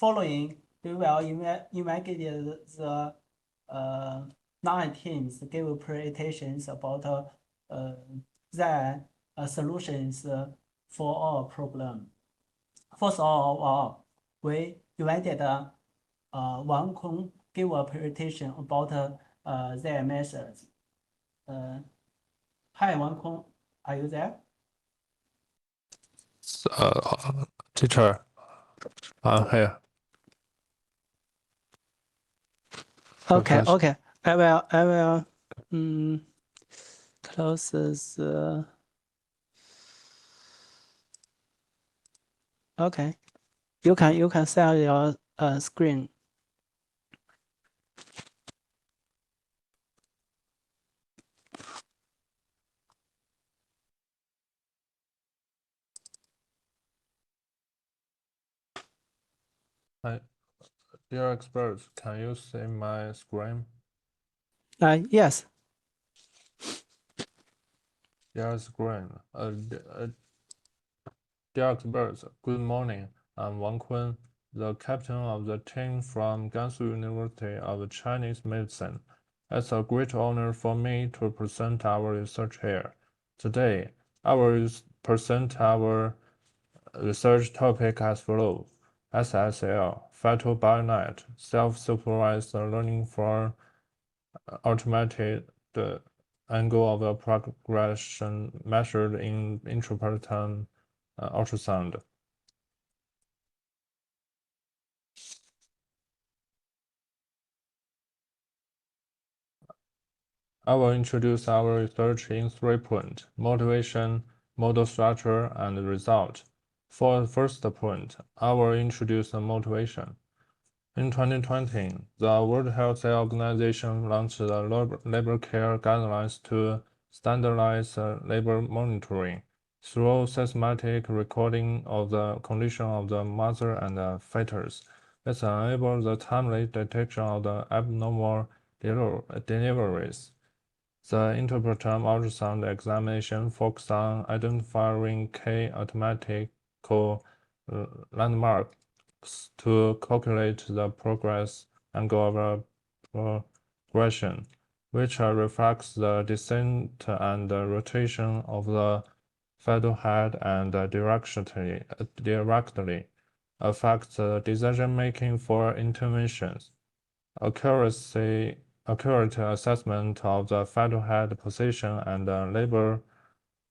following, we will investigate the 9 teams give presentations about their solutions for our problem. First of all, we invited Wang Kong give a presentation about their methods. Hi, Wang Kong, are you there? Teacher, I'm here. Okay, okay. I will close the. Okay, you can share your screen. Hi, dear experts, can you see my screen? Yes. Dear screen. Dear experts, good morning. I'm Wang Kun, the captain of the team from Gansu University of Chinese Medicine. It's a great honor for me to present our research here. Today, I will present our research topic as follows: SSL, PhytoBioNet, self-supervised learning for automated angle of progression measured in intraperitoneal ultrasound. I will introduce our research in 3 points: motivation, model structure, and result. For the first point, I will introduce the motivation. In 2020, the World Health Organization launched the labor care guidelines to standardize labor monitoring through systematic recording of the condition of the mother and the fetus. It enables the timely detection of the abnormal deliveries. The interpretum ultrasound examination focuses on identifying key mathematical landmarks to calculate the progress angle of progression, which reflects the descent and rotation of the fetal head and directly affects decision-making for interventions. Accurate assessment of the fetal head position and labor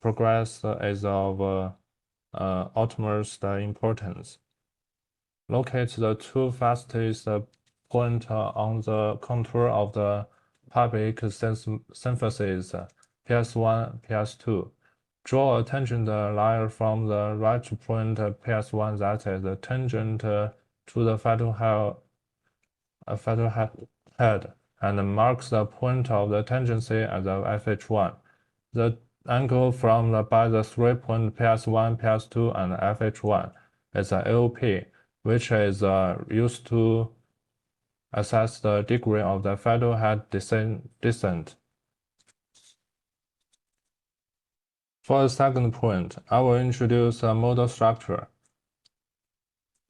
progress is of utmost importance. Locate the two fastest points on the contour of the pubic symphysis, PS1, PS2. Draw a tangent line from the right point PS1 that is tangent to the fetal head, and marks the point of the tangency as the FH1. The angle by the 3 point PS1, PS2, and FH1 is the AOP, which is used to assess the degree of the fetal head descent. For the second point, I will introduce a model structure.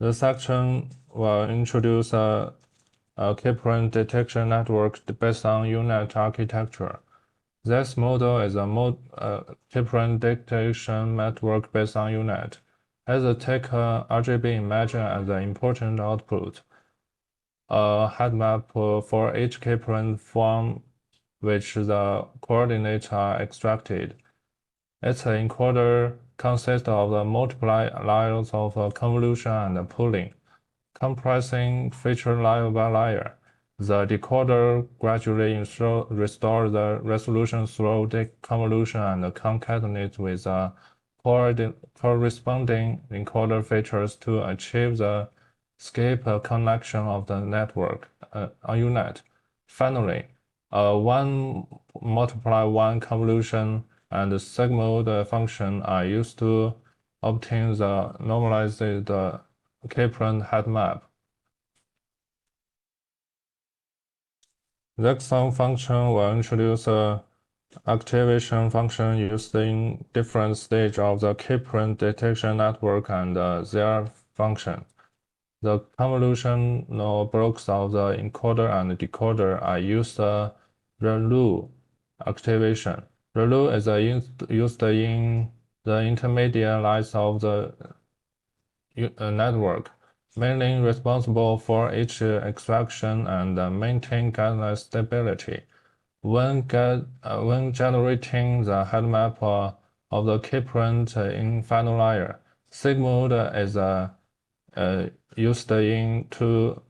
The section will introduce a key-point detection network based on UNet architecture. This model is a key-point detection network based on UNet. It takes RGB image as an important output, a head map for each key-point from which the coordinates are extracted. Its encoder consists of multiple layers of convolution and pooling, compressing feature layer by layer. The decoder gradually restores the resolution through deconvolution and concatenates with corresponding encoder features to achieve the escape connection of the network on UNet. Finally, 1 multiply 1 convolution and sigmoid function are used to obtain the normalized key-point head map. The exon function will introduce a activation function used in different stages of the key-point detection network and their function. The convolutional blocks of the encoder and decoder are used ReLU activation. ReLU is used in the intermediate layers of the network, mainly responsible for each extraction and maintain guideline stability. When generating the head map of the keyprint in final layer, sig mode is used to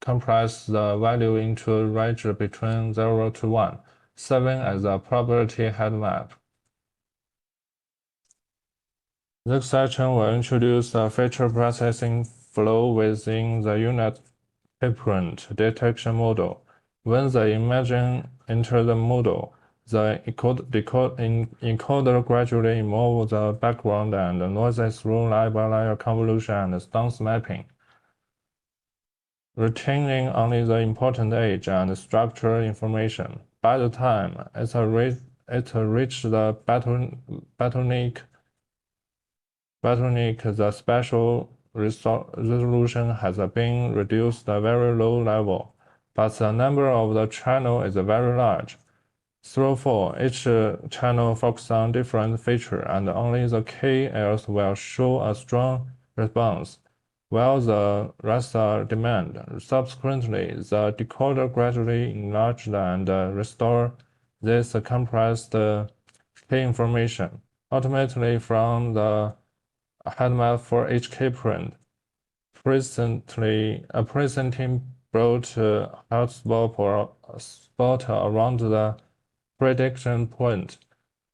compress the value into a range between 0 to 1, serving as a probability head map. This section will introduce a feature processing flow within the unit keyprint detection model. When the image enters the model, the encoder gradually moves the background and noises through layer-by-layer convolution and stance mapping, retaining only the important age and structure information. By the time it reached the bottleneck, the spatial resolution has been reduced to a very low level, but the number of the channels is very large. Therefore, each channel focuses on different feature, and only the key areas will show a strong response, while the rest are demand. Subsequently, the decoder gradually enlarged and restored this compressed key information, ultimately from the head map for each keyprint, presenting broad hotspot or spot around the prediction point,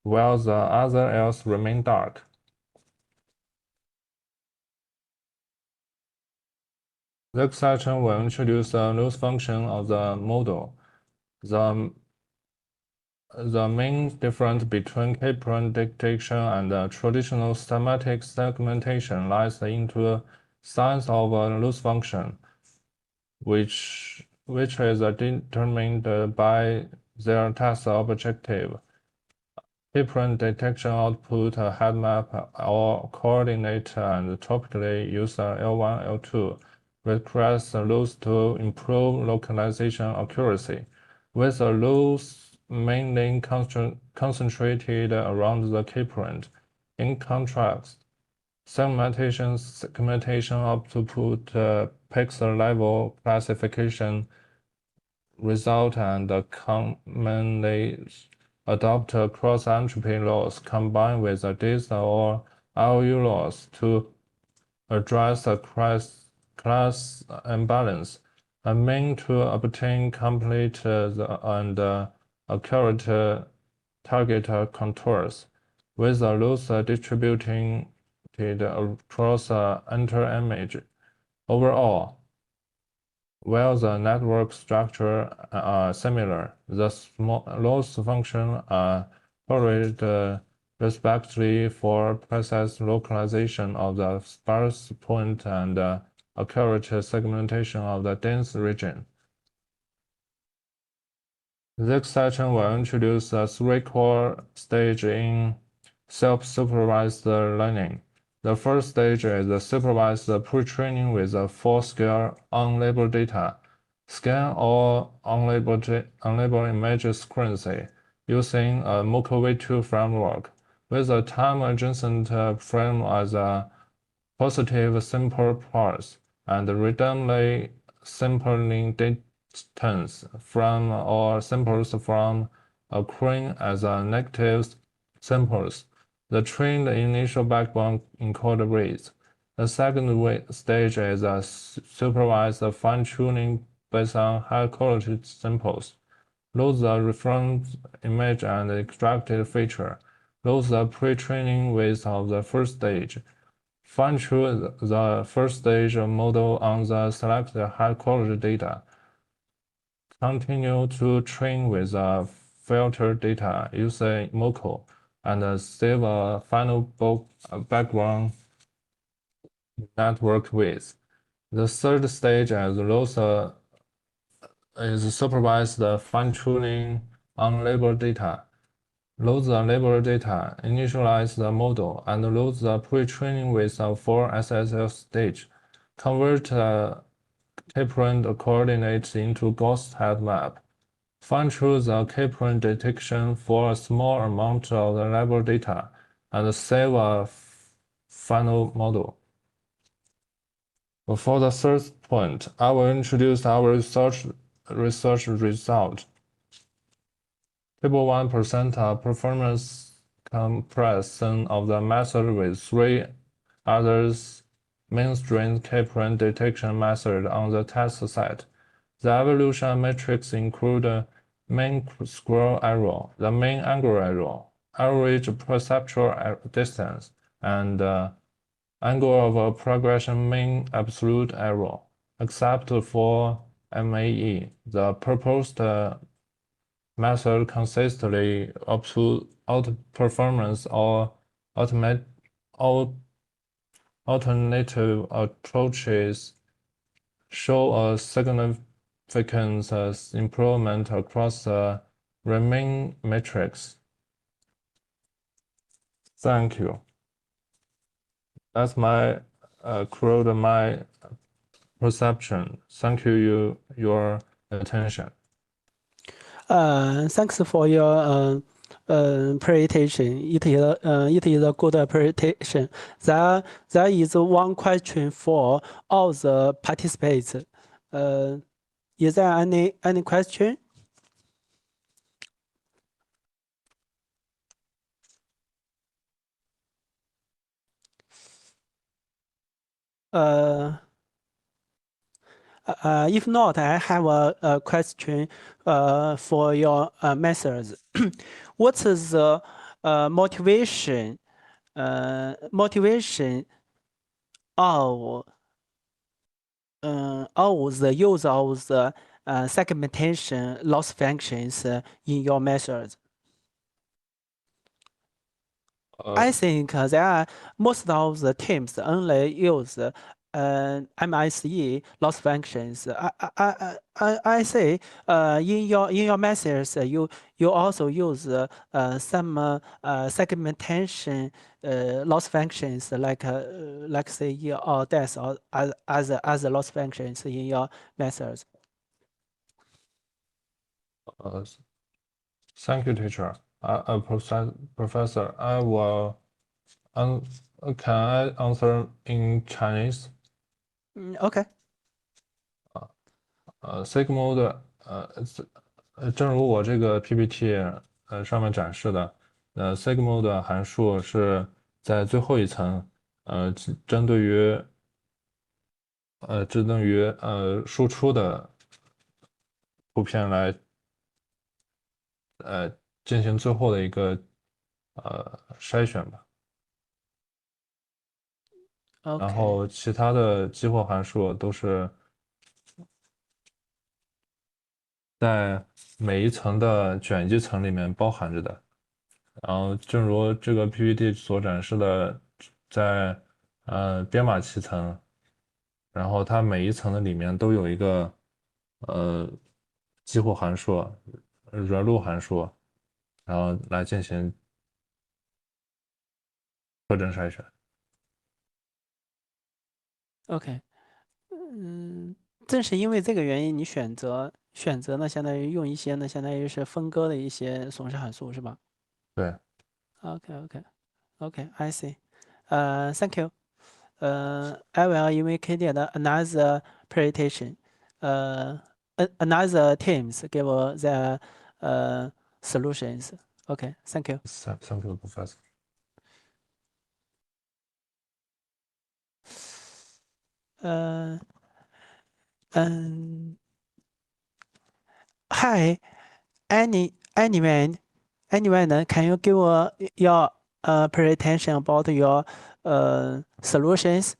while the other areas remain dark. This section will introduce the loss function of the model. The main difference between keyprint detection and traditional semantic segmentation lies into science of a loss function, which is determined by their test objective. Keyprint detection output a head map or coordinate and typically use L1, L2, requires loss to improve localization accuracy, with a loss mainly concentrated around the keyprint. In contrast, segmentation output pixel level classification result and commonly adopt a cross-entropy loss combined with a DIS or RU loss to address a class imbalance, and mean to obtain complete and accurate target contours, with a loss distributed across entire image. Overall, while the network structure are similar, the loss functions are correlated respectively for precise localization of the sparse point and accurate segmentation of the dense region. This section will introduce the three core stages in self-supervised learning. The first stage is the supervised pre-training with a full-scale unlabeled data. Scan all unlabeled image sequences using a MICCAI V2 framework, with a time-adjacent frame as a positive simple parse, and randomly sampling distance from or samples from occurring as a negative samples. The trained initial backbone encoder rates. The second stage is a supervised fine-tuning based on high-quality samples. Load the reference image and extracted feature. Load the pre-training width of the first stage. Fine-tune the first stage model on the selected high-quality data. Continue to train with filtered data using MICCAI, and save a final background network with. The third stage is supervised fine-tuning on labeled data. Load the labeled data, initialize the model, and load the pre-training with a full SSL stage. convert key-point coordinates into ghost head map. Fine-tune the key-point detection for a small amount of the label data and save a final model. For the third point, I will introduce our research result. Table 1% performance comparison of the method with three others mainstream key-point detection method on the test set. The evolution metrics include mean square error, the mean angle error, average perceptual distance, and angle of progression mean absolute error, except for MAE. The proposed method consistently outperformance or alternative approaches show a significant improvement across the remaining metrics. Thank you. That's my my perception. Thank you your attention. Thanks for your presentation. It is a good presentation. There is one question for all the participants. Is there any question? If not, I have a question for your methods. What is the motivation of the use of the segmentation loss functions in your methods? I think there are most of the teams only use MICCAI loss functions. I say in your methods you also use some segmentation loss functions like say or death or other loss functions in your methods. Thank you, teacher. Professor, I will. Can I answer in Chinese? OK。Sigmod，正如我这个 PPT 上面展示的，Sigmod 函数是在最后一层，针对于输出的图片来进行最后的一个筛选吧。然后其他的激活函数都是在每一层的卷积层里面包含着的。然后正如这个 PPT 所展示的，在编码器层，然后它每一层的里面都有一个激活函数、惹路函数，然后来进行特征筛选。OK，正是因为这个原因，你选择呢，相当于用一些呢，相当于是分割的一些损失函数，是吧？对。OK，I see. Thank you. I will indicate another presentation. Another teams give their solutions. OK, thank you. Thank you, Professor. Hi, anyone, can you give your presentation about your solutions?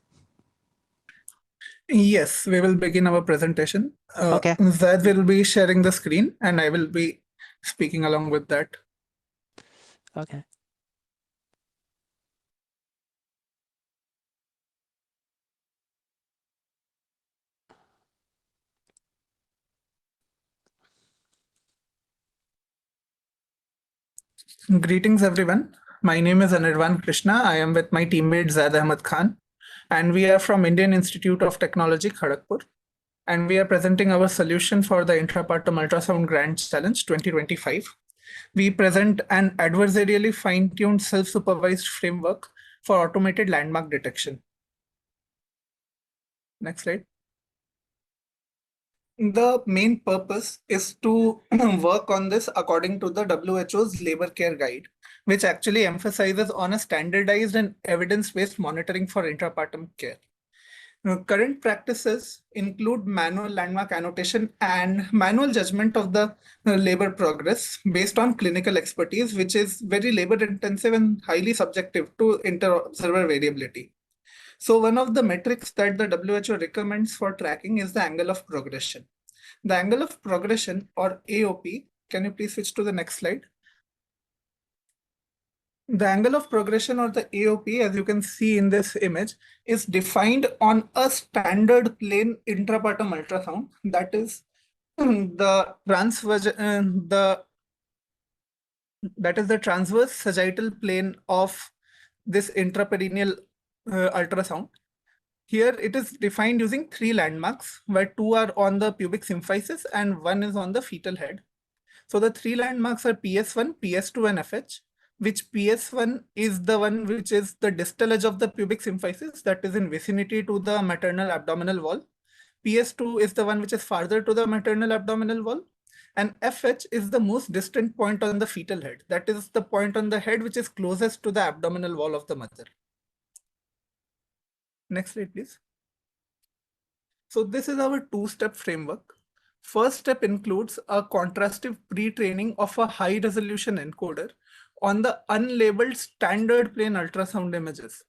Yes, we will begin our presentation. Okay. Zad will be sharing the screen and I will be speaking along with that. Okay. Greetings, everyone. My name is Anirvan Krishna. I am with my teammate Zad Ahmed Khan. and we are from Indian Institute of Technology, Kharagpur. And we are presenting our solution for the Intrapartum Ultrasound Grand Challenge 2025. We present an adversarially fine-tuned self-supervised framework for automated landmark detection. Next slide. The main purpose is to work on this according to the WHO's labor care guide, which actually emphasizes on a standardized and evidence-based monitoring for intrapartum care. Current practices include manual landmark annotation and manual judgment of the labor progress based on clinical expertise, which is very labor intensive and highly subjective to inter-observer variability. So one of the metrics that the WHO recommends for tracking is the angle of progression. The angle of progression, or AOP, can you please switch to the next slide? The angle of progression, or the AOP, as you can see in this image, is defined on a standard plane intrapartum ultrasound. That is the transverse sagittal plane of this intraperineal ultrasound. Here it is defined using 3 landmarks, where 2 are on the pubic symphysis and 1 is on the fetal head. So the 3 landmarks are PS1, PS2, and FH, which PS1 is the one which is the distal edge of the pubic symphysis, that is in vicinity to the maternal abdominal wall. PS2 is the one which is farther to the maternal abdominal wall. And FH is the most distant point on the fetal head. That is the point on the head which is closest to the abdominal wall of the mother. Next slide, please. So this is our 2-step framework. First step includes a contrastive pre-training of a high-resolution encoder on the unlabeled standard plane ultrasound images.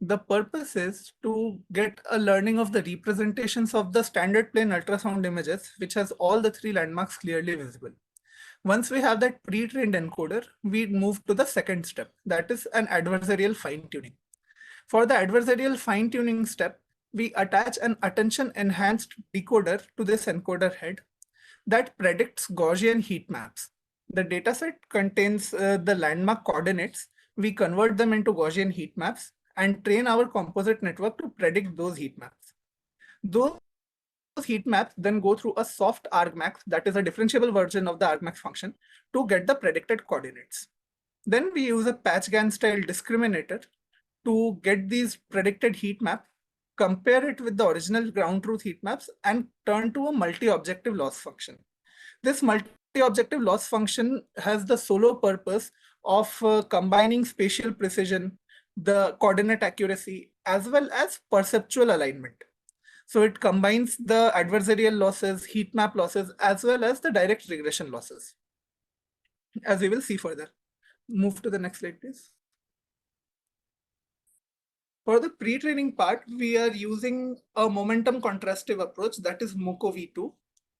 The purpose is to get a learning of the representations of the standard plane ultrasound images, which has all the 3 landmarks clearly visible. Once we have that pre-trained encoder, we move to the second step, that is an adversarial fine-tuning. For the adversarial fine-tuning step, we attach an attention-enhanced decoder to this encoder head that predicts Gaussian heat maps. The dataset contains the landmark coordinates. We convert them into Gaussian heat maps and train our composite network to predict those heat maps. Those heat maps then go through a soft argmax, that is a differentiable version of the argmax function, to get the predicted coordinates. Then we use a patch-GAN style discriminator to get these predicted heat maps, compare it with the original ground truth heat maps, and turn to a multi-objective loss function. This multi-objective loss function has the solo purpose of combining spatial precision, the coordinate accuracy, as well as perceptual alignment. So it combines the adversarial losses, heat map losses, as well as the direct regression losses, as we will see further. Move to the next slide, please. For the pre-training part, we are using a momentum contrastive approach, that is MOCO V2.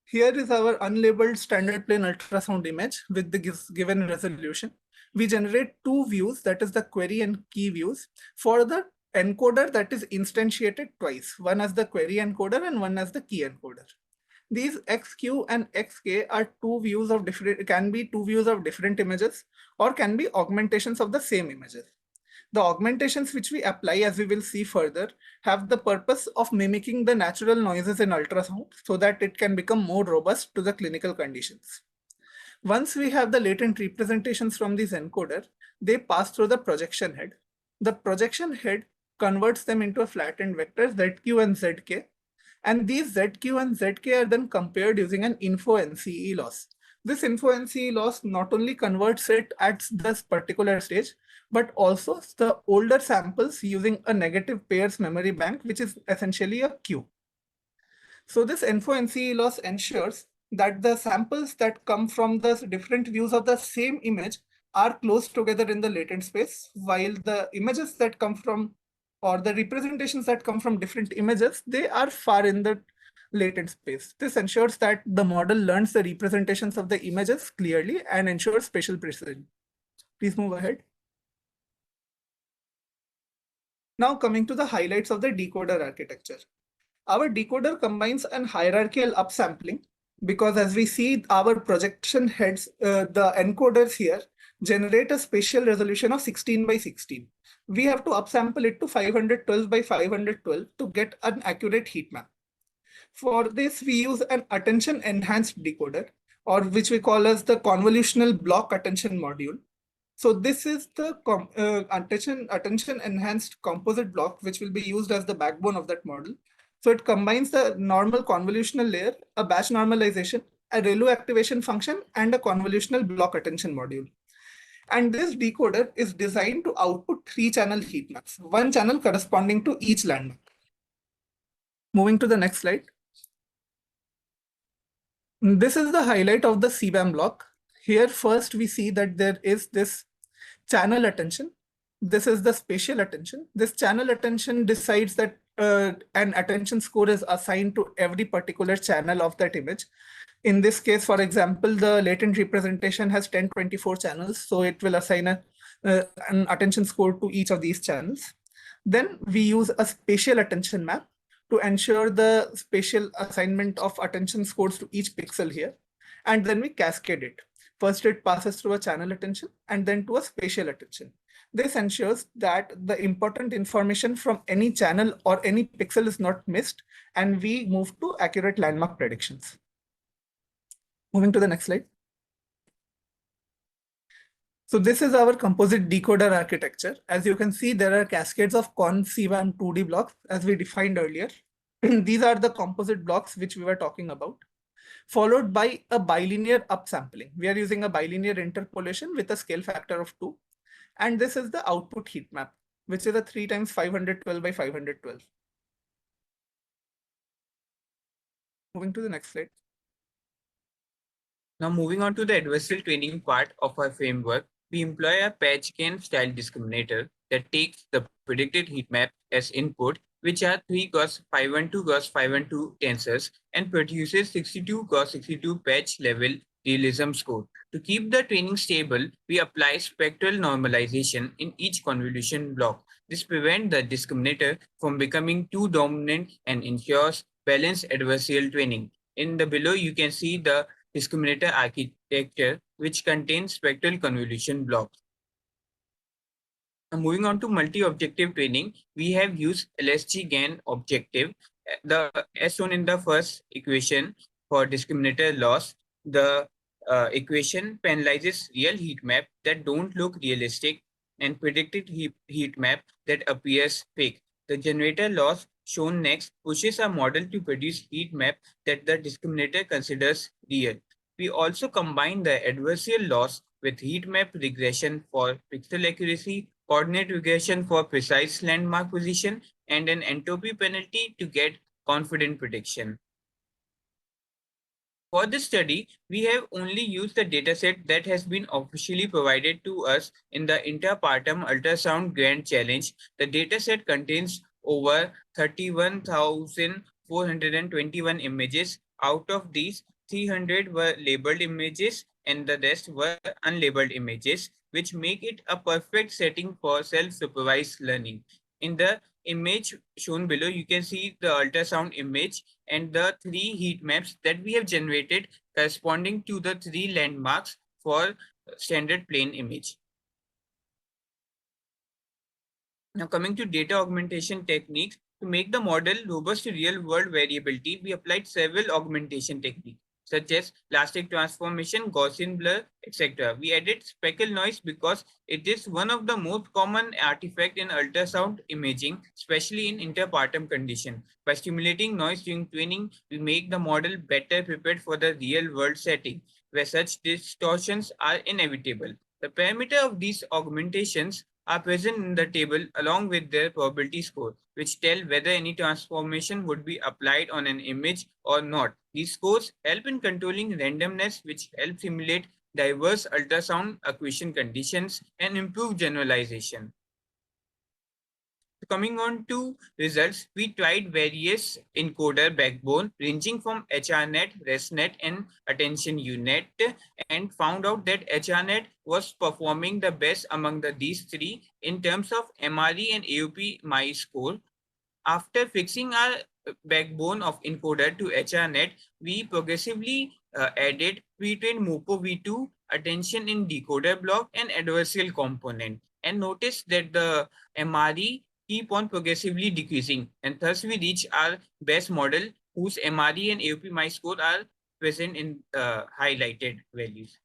Here is our unlabeled standard plane ultrasound image with the given resolution. We generate 2 views, that is the query and key views, for the encoder that is instantiated twice, one as the query encoder and one as the key encoder. These XQ and XK are 2 views of different images, or can be augmentations of the same images. The augmentations which we apply, as we will see further, have the purpose of mimicking the natural noises in ultrasound so that it can become more robust to the clinical conditions. Once we have the latent representations from this encoder, they pass through the projection head. The projection head converts them into a flattened vector ZQ and ZK. And these ZQ and ZK are then compared using an info NCE loss. This info NCE loss not only converts it at this particular stage, but also the older samples using a negative pairs memory bank, which is essentially a queue. So this info NCE loss ensures that the samples that come from the different views of the same image are close together in the latent space, while the images that come from, or the representations that come from different images, they are far in the latent space. This ensures that the model learns the representations of the images clearly and ensures spatial precision. Please move ahead. Now coming to the highlights of the decoder architecture. Our decoder combines an hierarchical upsampling, because as we see our projection heads, the encoders here, generate a spatial resolution of 16 by 16. We have to upsample it to 512 by 512 to get an accurate heat map. For this, we use an attention enhanced decoder, or which we call as the convolutional block attention module. So this is the attention enhanced composite block, which will be used as the backbone of that model. So it combines the normal convolutional layer, a batch normalization, a ReLU activation function, and a convolutional block attention module. And this decoder is designed to output 3-channel heat maps, one channel corresponding to each landmark. Moving to the next slide. This is the highlight of the CBAM block. Here first we see that there is this channel attention. This is the spatial attention. This channel attention decides that an attention score is assigned to every particular channel of that image. In this case, for example, the latent representation has 1024 channels, so it will assign an attention score to each of these channels. Then we use a spatial attention map to ensure the spatial assignment of attention scores to each pixel here. And then we cascade it. First, it passes through a channel attention and then to a spatial attention. This ensures that the important information from any channel or any pixel is not missed, and we move to accurate landmark predictions. Moving to the next slide. So this is our composite decoder architecture. As you can see, there are cascades of CBAM 2D blocks as we defined earlier. These are the composite blocks which we were talking about, followed by a bilinear upsampling. We are using a bilinear interpolation with a scale factor of 2. And this is the output heat map, which is a 3 times 512 by 512. Moving to the next slide. Now moving on to the adversarial training part of our framework, we employ a patch gain style discriminator that takes the predicted heat map as input, which are 3 Gauss 512 Gauss 512 tensors, and produces 62 Gauss 62 patch level realism score. To keep the training stable, we apply spectral normalization in each convolution block. This prevents the discriminator from becoming too dominant and ensures balanced adversarial training. In the below, you can see the discriminator architecture, which contains spectral convolution blocks. Now moving on to multi-objective training, we have used LSG GAN objective. As shown in the first equation for discriminator loss, the equation penalizes real heat map that don't look realistic and predicted heat map that appears fake. The generator loss shown next pushes our model to produce heat map that the discriminator considers real. We also combine the adversarial loss with heat map regression for pixel accuracy, coordinate regression for precise landmark position, and an entropy penalty to get confident prediction. For this study, we have only used the dataset that has been officially provided to us in the Interpartum Ultrasound Grand Challenge. The dataset contains over 31,421 images. Out of these, 300 were labeled images and the rest were unlabeled images, which make it a perfect setting for self-supervised learning. In the image shown below, you can see the ultrasound image and the 3 heat maps that we have generated corresponding to the 3 landmarks for standard plane image. Now coming to data augmentation techniques, to make the model robust to real-world variability, we applied several augmentation techniques such as plastic transformation, Gaussian blur, etc. We added speckle noise because it is one of the most common artifacts in ultrasound imaging, especially in interpartum condition. By stimulating noise during training, we make the model better prepared for the real-world setting, where such distortions are inevitable. The parameter of these augmentations are present in the table along with their probability score, which tell whether any transformation would be applied on an image or not. These scores help in controlling randomness, which help simulate diverse ultrasound acquisition conditions and improve generalization. Coming on to results, we tried various encoder backbone ranging from HRNet, ResNet, and Attention UNet, and found out that HRNet was performing the best among these 3 in terms of MRE and AUP MI score. After fixing our backbone of encoder to HRNet, we progressively added pre-trained MOCO V2, attention in decoder block and adversarial component. And notice that the MRE keep on progressively decreasing, and thus we reach our best model whose MRE and AOP mice score are present in highlighted values.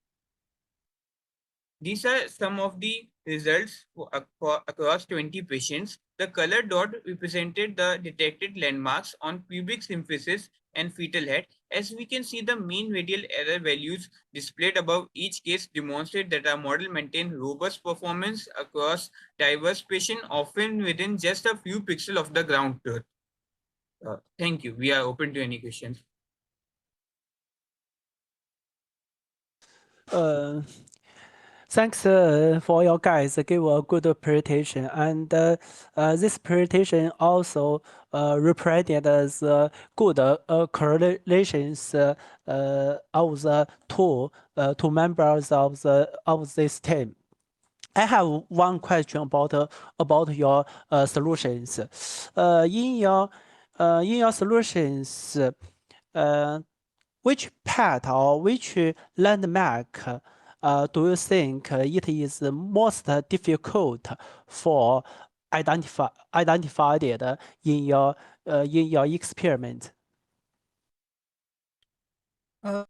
These are some of the results for across 20 patients. The colored dot represented the detected landmarks on pubic symphysis and fetal head. As we can see, the mean radial error values displayed above each case demonstrate that our model maintained robust performance across diverse patients, often within just a few pixels of the ground truth. Thank you. We are open to any questions. Thanks for your guys give a good presentation, and this presentation also represented the good correlations of the two members of this team. I have one question about your solutions. In your solutions, which part or which landmark do you think it is most difficult for identified in your experiment? I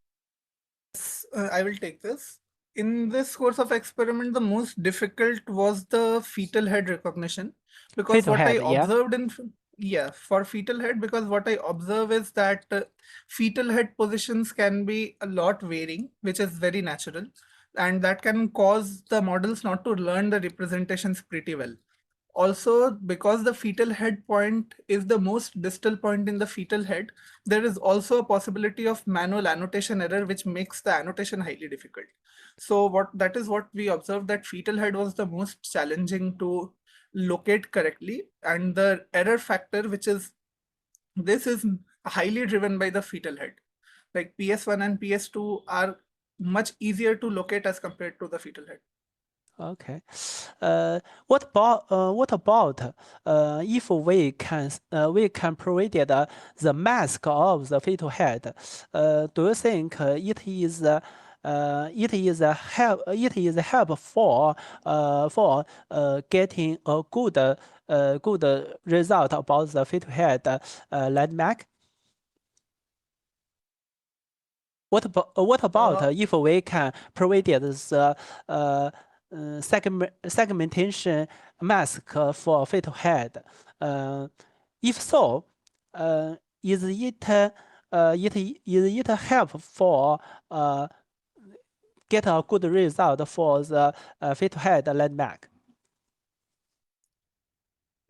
will take this. In this course of experiment, the most difficult was the fetal head recognition, because Fetal what head, I yeah? observed for fetal head, because what I observe is that fetal head positions can be a lot varying, which is very natural, and that can cause the models not to learn the representations pretty well. Also, because the fetal head point is the most distal point in the fetal head, there is also a possibility of manual annotation error, which makes the annotation highly difficult. So that is what we observed, that fetal head was the most challenging to locate correctly. And the error factor, this is highly driven by the fetal head. Like PS1 and PS2 are much easier to locate as compared to the fetal head. Okay. What about if we can provide the mask of the fetal head? Do you think it is help for getting a good result about the fetal head landmark? What about if we can provide the segmentation mask for fetal head? If so, is it help for get a good result for the fetal head landmark?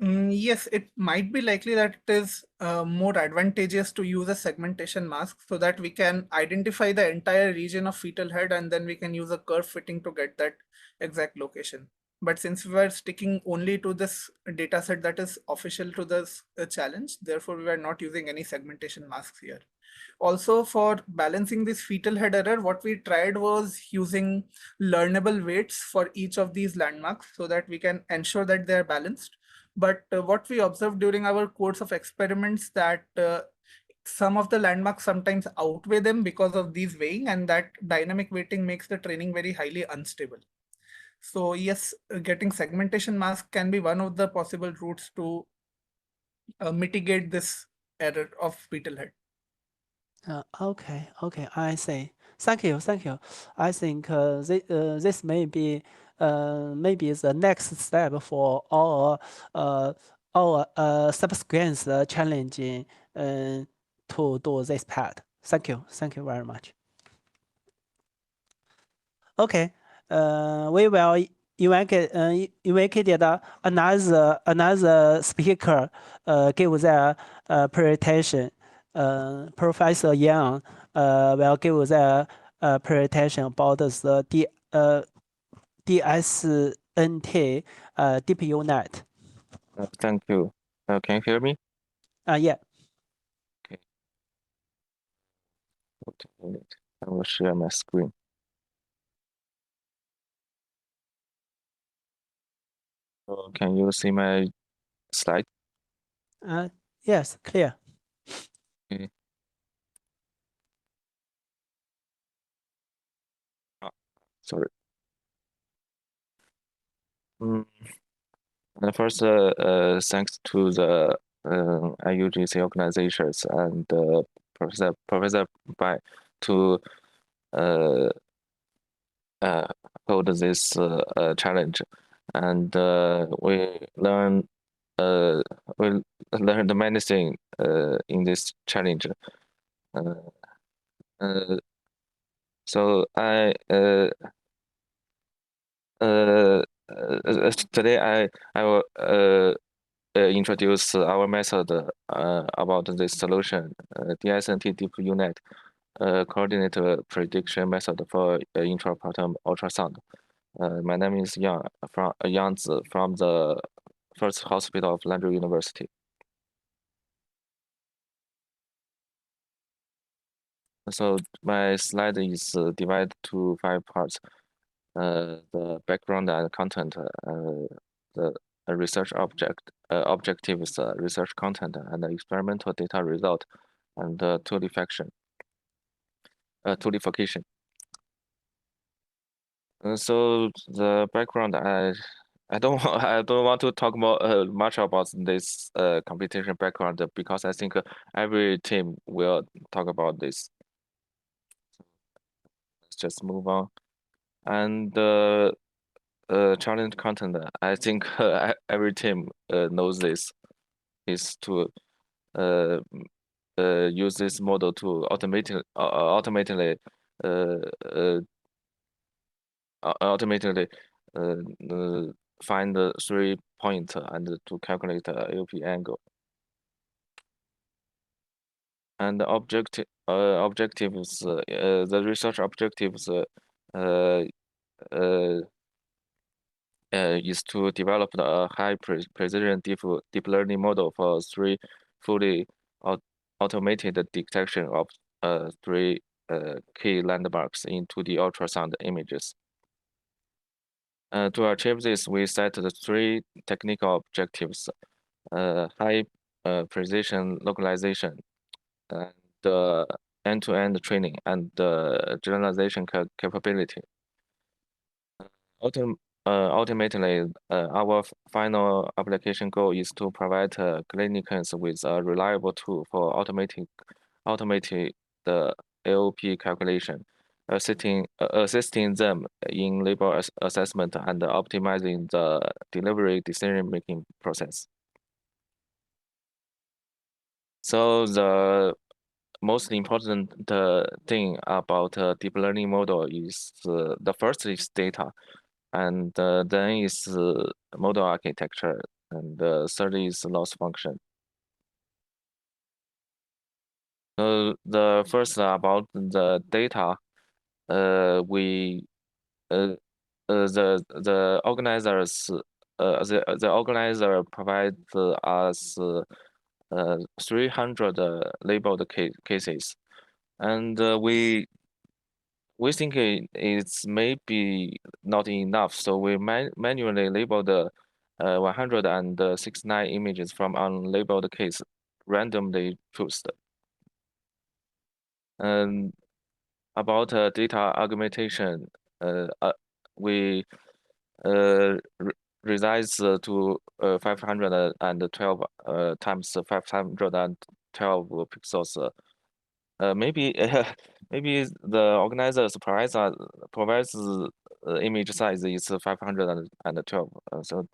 Yes, it might be likely that it is more advantageous to use a segmentation mask, so that we can identify the entire region of fetal head, and then we can use a curve fitting to get that exact location. But since we are sticking only to this data set that is official to this challenge, therefore we are not using any segmentation masks here. Also, for balancing this fetal head error, what we tried was using learnable weights for each of these landmarks, so that we can ensure that they are balanced. But what we observed during our course of experiments, that some of the landmarks sometimes outweigh them because of these weighing, and that dynamic weighting makes the training very highly unstable. So yes, getting segmentation mask can be one of the possible routes to mitigate this error of fetal head. Okay, I see. Thank you. I think this may be maybe the next step for our subsequent challenging to do this part. Thank you very much. Okay, we will invited another speaker give their presentation. Professor Yang will give their presentation about the DSNT deep unit. Thank you. Can you hear me? Yeah. Okay. Wait a minute. I will share my screen. So can you see my slide? Yes, clear. Okay. Sorry. First, thanks to the IUGC organizations and Professor Bai to hold this challenge, and we learned many things in this challenge. So today I will introduce our method about this solution, DSNT Deep Unit coordinate prediction method for intrapartum ultrasound. My name is Yang Zi from the First Hospital of Lanzhou University. So my slide is divided to 5 parts. The background and content, the research objectives, research content, and the experimental data result, and toolification. So the background, I don't I don't want to talk more much about this computation background because I think every team will talk about this. Let's just move on. And challenge content, I think every team knows this, is to use this model to automatically find the 3-point and to calculate AOP angle. And the objectives, the research objectives is to develop a high precision deep learning model for 3 fully automated detection of 3 key landmarks in 2D ultrasound images. To achieve this, we set the 3 technical objectives: high precision localization, the end-to-end training, and the generalization capability. Ultimately, our final application goal is to provide clinicians with a reliable tool for automating the AOP calculation, assisting them in label assessment and optimizing the delivery decision-making process. So the most important thing about deep learning model is the first is data, and then is model architecture, and third is loss function. The first about the data, we the organizers the organizer provides us 300 labeled cases, and we think it's maybe not enough, so we manually label the 169 images from unlabeled case, randomly chosen. And about data augmentation, we resize to 512 times 512 pixels. Maybe maybe the organizers provides image size is 512. So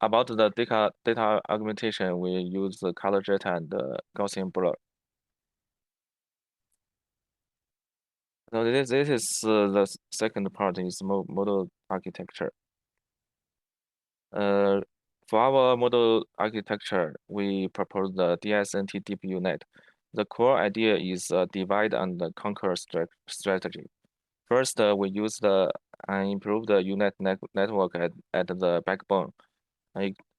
about the data augmentation, we use the color jet and Gaussian blur. So this is the second part is model architecture. For our model architecture, we propose the DSNT Deep Unit. The core idea is a divide and conquer strategy. First, we use the improved unit network at the backbone.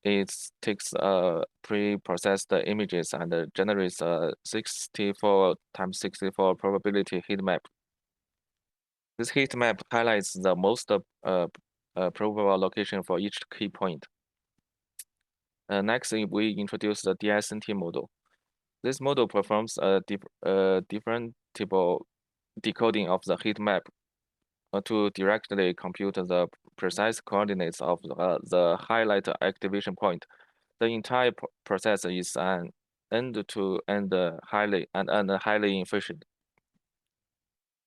It takes pre-processed images and generates a 64 times 64 probability heat map. This heat map highlights the most probable location for each key point. Next, we introduce the DSNT model. This model performs a differentiable decoding of the heat map to directly compute the precise coordinates of the highlight activation point. The entire process is an end-to-end highly efficient.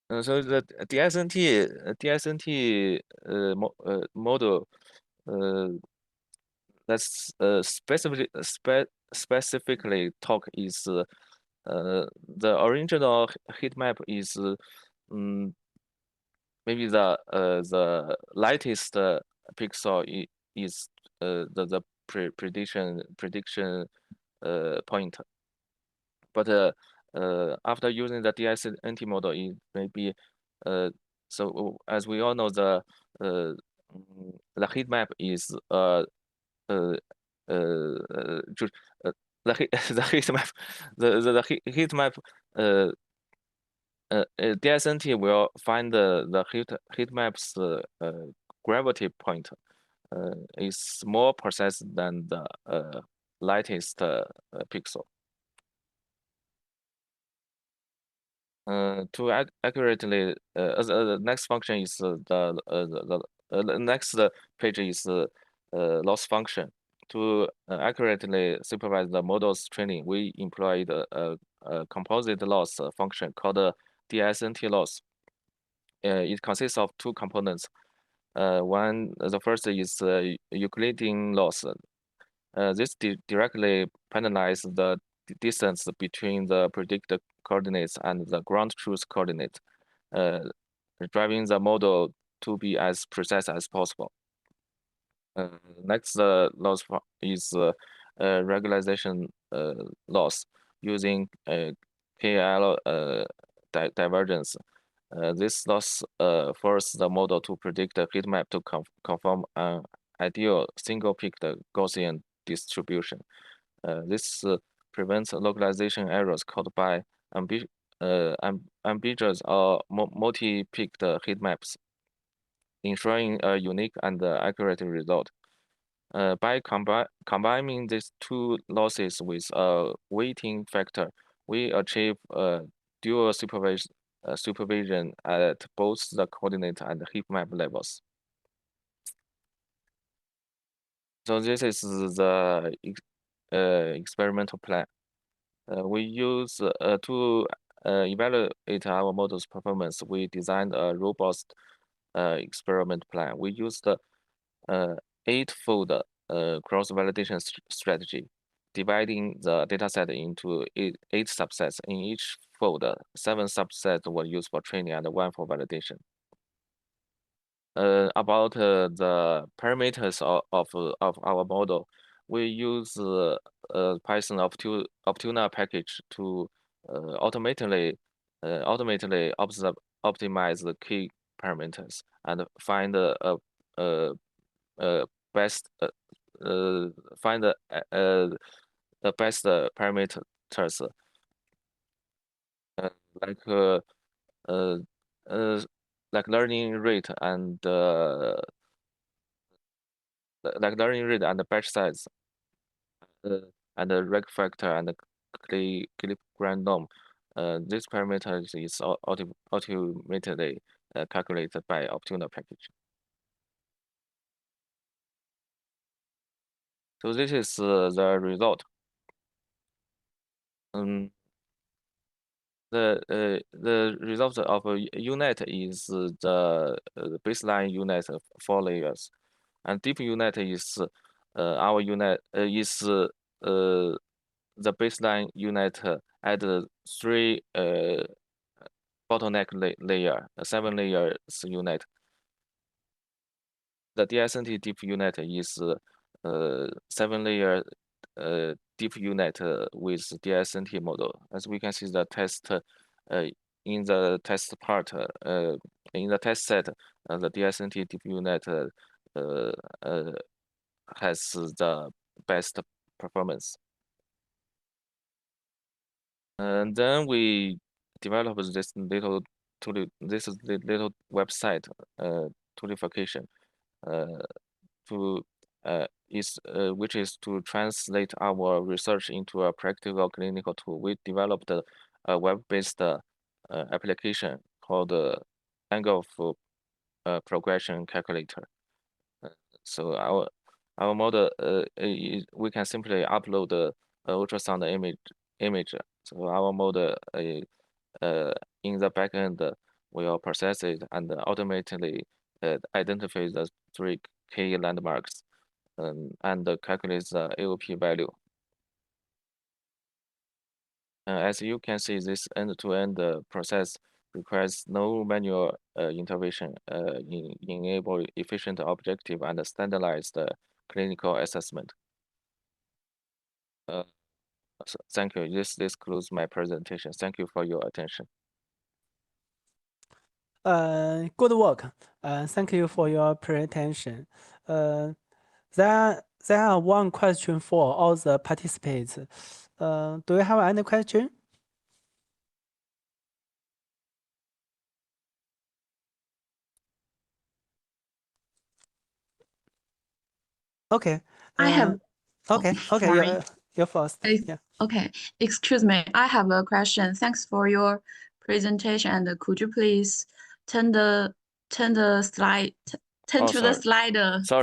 So the DSNT model that's specifically talk is the original heat map is maybe the lightest pixel is the prediction point, but after using the DSNT model, it may be so as we all know the heat map is just the heat the heat map the heat map DSNT will find the heat map's gravity point is more precise than the lightest pixel. To accurately, the next function is the next page is loss function. To accurately supervise the model's training, we employed a composite loss function called DSNT loss. It consists of two components. The first is Euclidean loss. This directly penalizes the distance between the predicted coordinates and the ground truth coordinate, driving the model to be as precise as possible. Next loss is regularization loss using KL divergence. This loss forces the model to predict the heat map to conform an ideal single-peaked Gaussian distribution. This prevents localization errors caused by ambiguous or multi-peaked heat maps, ensuring a unique and accurate result. By combining these two losses with a weighting factor, we achieve dual supervision at both the coordinate and heat map levels. So this is the experimental plan. We use to evaluate our model's performance. We designed a robust experiment plan. We used the 8-fold cross-validation strategy, dividing the dataset into eight subsets. In each fold, 7 subsets were used for training and 1 for validation. About the parameters of our model, we use Python Optuna package to automatically optimize the key parameters and find best find the best parameters like learning rate and the batch size and the reg factor and the clip grand norm. This parameter is automatically calculated by Optuna package. So this is the result. The result of a UNet is the baseline UNet of 4 layers, and deep UNet is our UNet is the baseline UNet at 3 bottleneck layer, 7 layers UNet. The DSNT deep UNet is 7-layer deep UNet with DSNT model. As we can see, the test in the test part in the test set, the DSNT deep UNet has the best performance. And then we developed this little website toolification which is to translate our research into a practical clinical tool. We developed a web-based application called angle of progression calculator. So our model we can simply upload the ultrasound image. So our model in the backend will process it and automatically identify the 3 key landmarks and calculates the AOP value. As you can see, this end-to-end process requires no manual intervention, enable efficient, objective, and standardized clinical assessment. Thank you. This concludes my presentation. Thank you for your attention. Good work. Thank you for your presentation. There are one question for all the participants. Do you have any question? Okay. I have. Okay. Okay. Sorry. You're first. Yeah. Okay. Excuse me. I have a question. Thanks for your presentation. And could you please turn the slide Oh, to the sorry. slide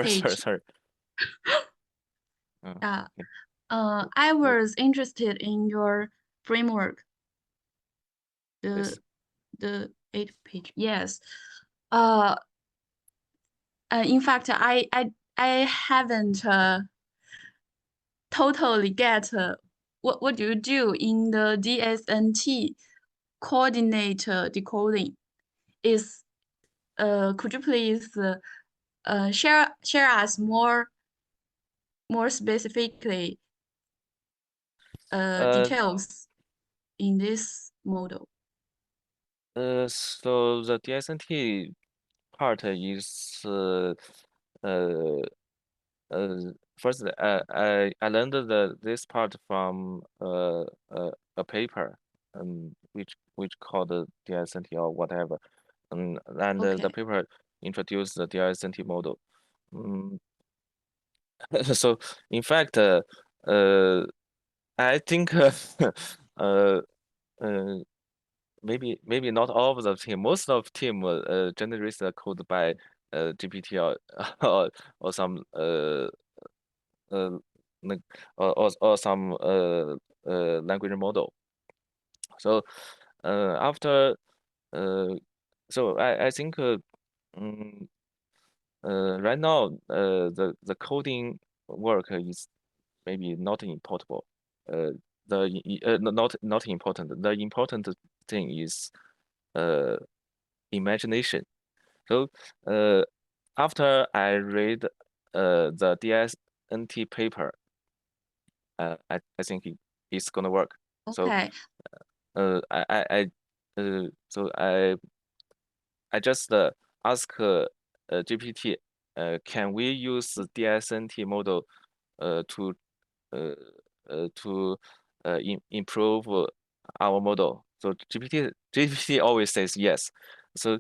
page? Sorry. Yeah. Okay. I was interested in your framework. This. The 8th page. Yes. In fact, I haven't totally get what do you do in the DSNT coordinate decoding? Could you please share us more specifically details in this model? So the DSNT part is first I learned this part from a paper which called the DSNT or whatever, and Okay. the paper introduced the DSNT model. So in fact, I think maybe not all of the team. Most of team generates the code by GPT or some or some language model. So after so I think right now the coding work is maybe not important. Not important. The important thing is imagination. So after I read the DSNT paper, I think it's gonna work. Okay. So so I just ask GPT, can we use the DSNT model to improve our model? So GPT always says yes. So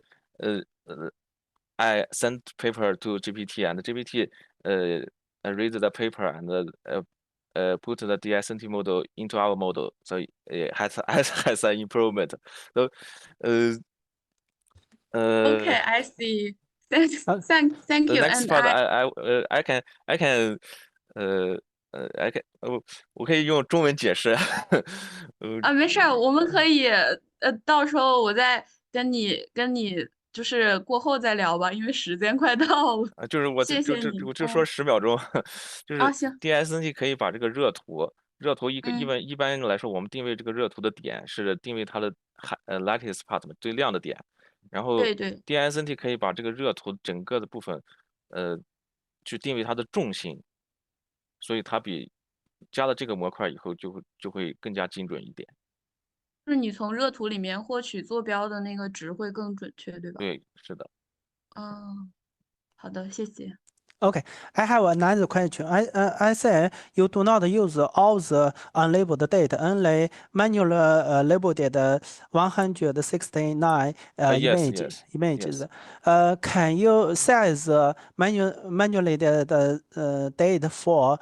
I sent paper to GPT, and GPT read the paper and put the DSNT model into our model. So it has an improvement. So Okay, I see. Thank the you. next And part I can 我可以用中文解释。没事儿，我们可以到时候我再跟你就是过后再聊吧，因为时间快到了。就是我谢谢你。我就说10秒钟，就是行。DSNT 可以把这个热图一般来说，我们定位这个热图的点是定位它的lightest part 最亮的点，然后对 DSNT 可以把这个热图整个的部分去定位它的重心，所以它比加了这个模块以后就会更加精准一点。就是你从热图里面获取坐标的那个值会更准确，对吧？对，是的。好的，谢谢。Okay, I have another question. I say you do not use all the unlabeled data, only manual labeled 169 images. Yes. Can you size the manually data for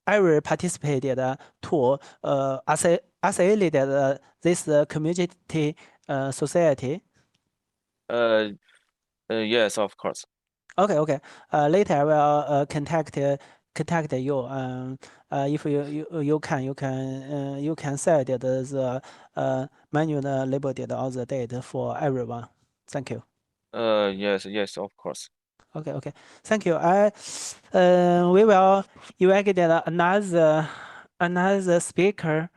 every participated to isolate this community society? Yes, of course. Okay. Later I will contact you. If you can set the manual labeled all the date for everyone. Thank you. Yes, of course. Okay. Thank you. We will invite another speaker.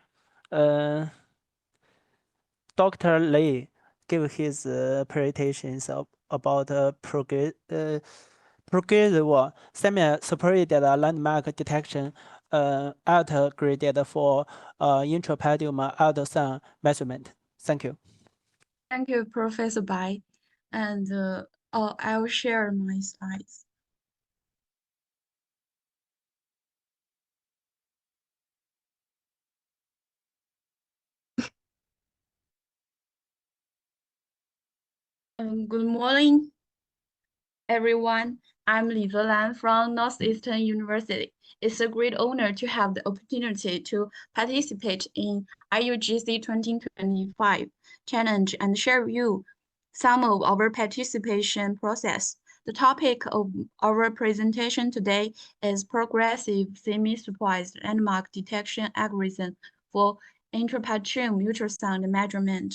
Dr. Lei give his presentations about progressive semi-separated landmark detection alt-graded for intrapedium ultrasound measurement. Thank you. Thank you, Professor Bai. And I will share my slides. Good morning, everyone. I'm Li Zelan from Northeastern University. It's a great honor to have the opportunity to participate in IUGC 2025 challenge and share with you some of our participation process. The topic of our presentation today is progressive semi-supervised landmark detection algorithm for intrapatrimonial ultrasound measurement.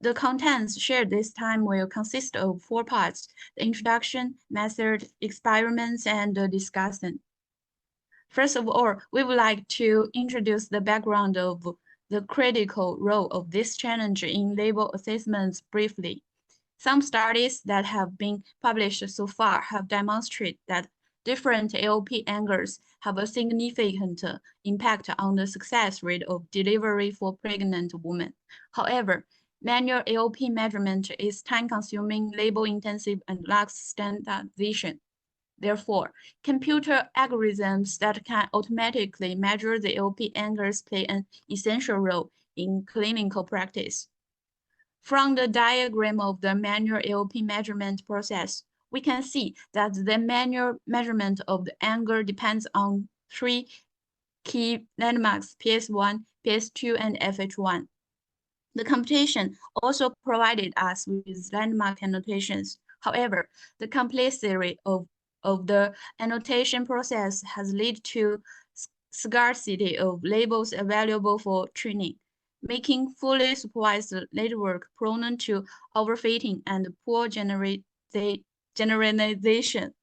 The contents shared this time will consist of 4 parts: the introduction, method, experiments, and the discussion. First of all, we would like to introduce the background of the critical role of this challenge in label assessments briefly. Some studies that have been published so far have demonstrated that different AOP angles have a significant impact on the success rate of delivery for pregnant women. However, manual AOP measurement is time-consuming, label-intensive, and lacks standardization. Therefore, computer algorithms that can automatically measure the AOP angles play an essential role in clinical practice. From the diagram of the manual AOP measurement process, we can see that the manual measurement of the angle depends on 3 key landmarks: PS1, PS2, and FH1. The computation also provided us with landmark annotations. However, the complexity of the annotation process has led to scarcity of labels available for training, making fully supervised network prone to overfitting and poor generalization.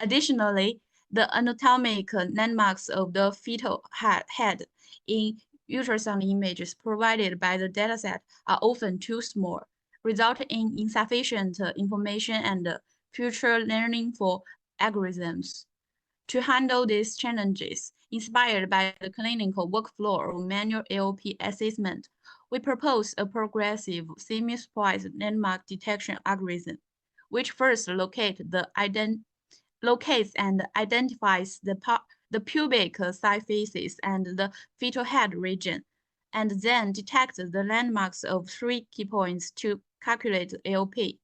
Additionally, the anatomic landmarks of the fetal head in ultrasound images provided by the dataset are often too small, resulting in insufficient information and future learning for algorithms. To handle these challenges, inspired by the clinical workflow of manual AOP assessment, we propose a progressive semi-supervised landmark detection algorithm, which first locates and identifies the pubic side faces and the fetal head region, and then detects the landmarks of 3 key points to calculate AOP.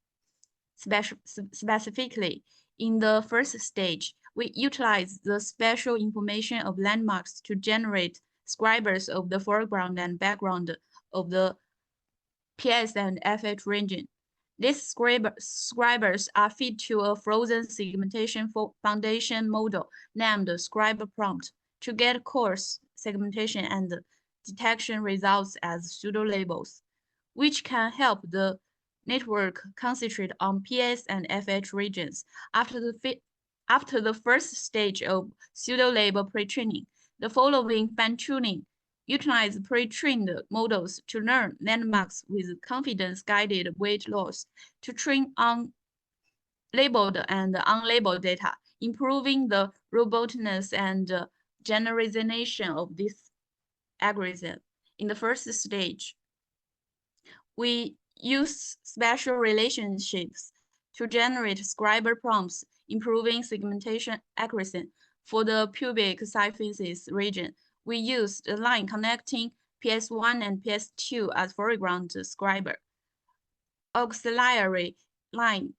Specifically, in the first stage, we utilize the spatial information of landmarks to generate scribers of the foreground and background of the PS and FH region. These scribers are fed to a frozen segmentation foundation model named Scriber Prompt to get coarse segmentation and detection results as pseudo-labels, which can help the network concentrate on PS and FH regions. After the first stage of pseudo-label pre-training, the following fine-tuning utilize pre-trained models to learn landmarks with confidence-guided weight loss to train on labeled and unlabeled data, improving the robustness and generalization of this algorithm. In the first stage, we use special relationships to generate scriber prompts, improving segmentation accuracy. For the pubic side faces region, we use the line connecting PS1 and PS2 as foreground scriber. Auxiliary line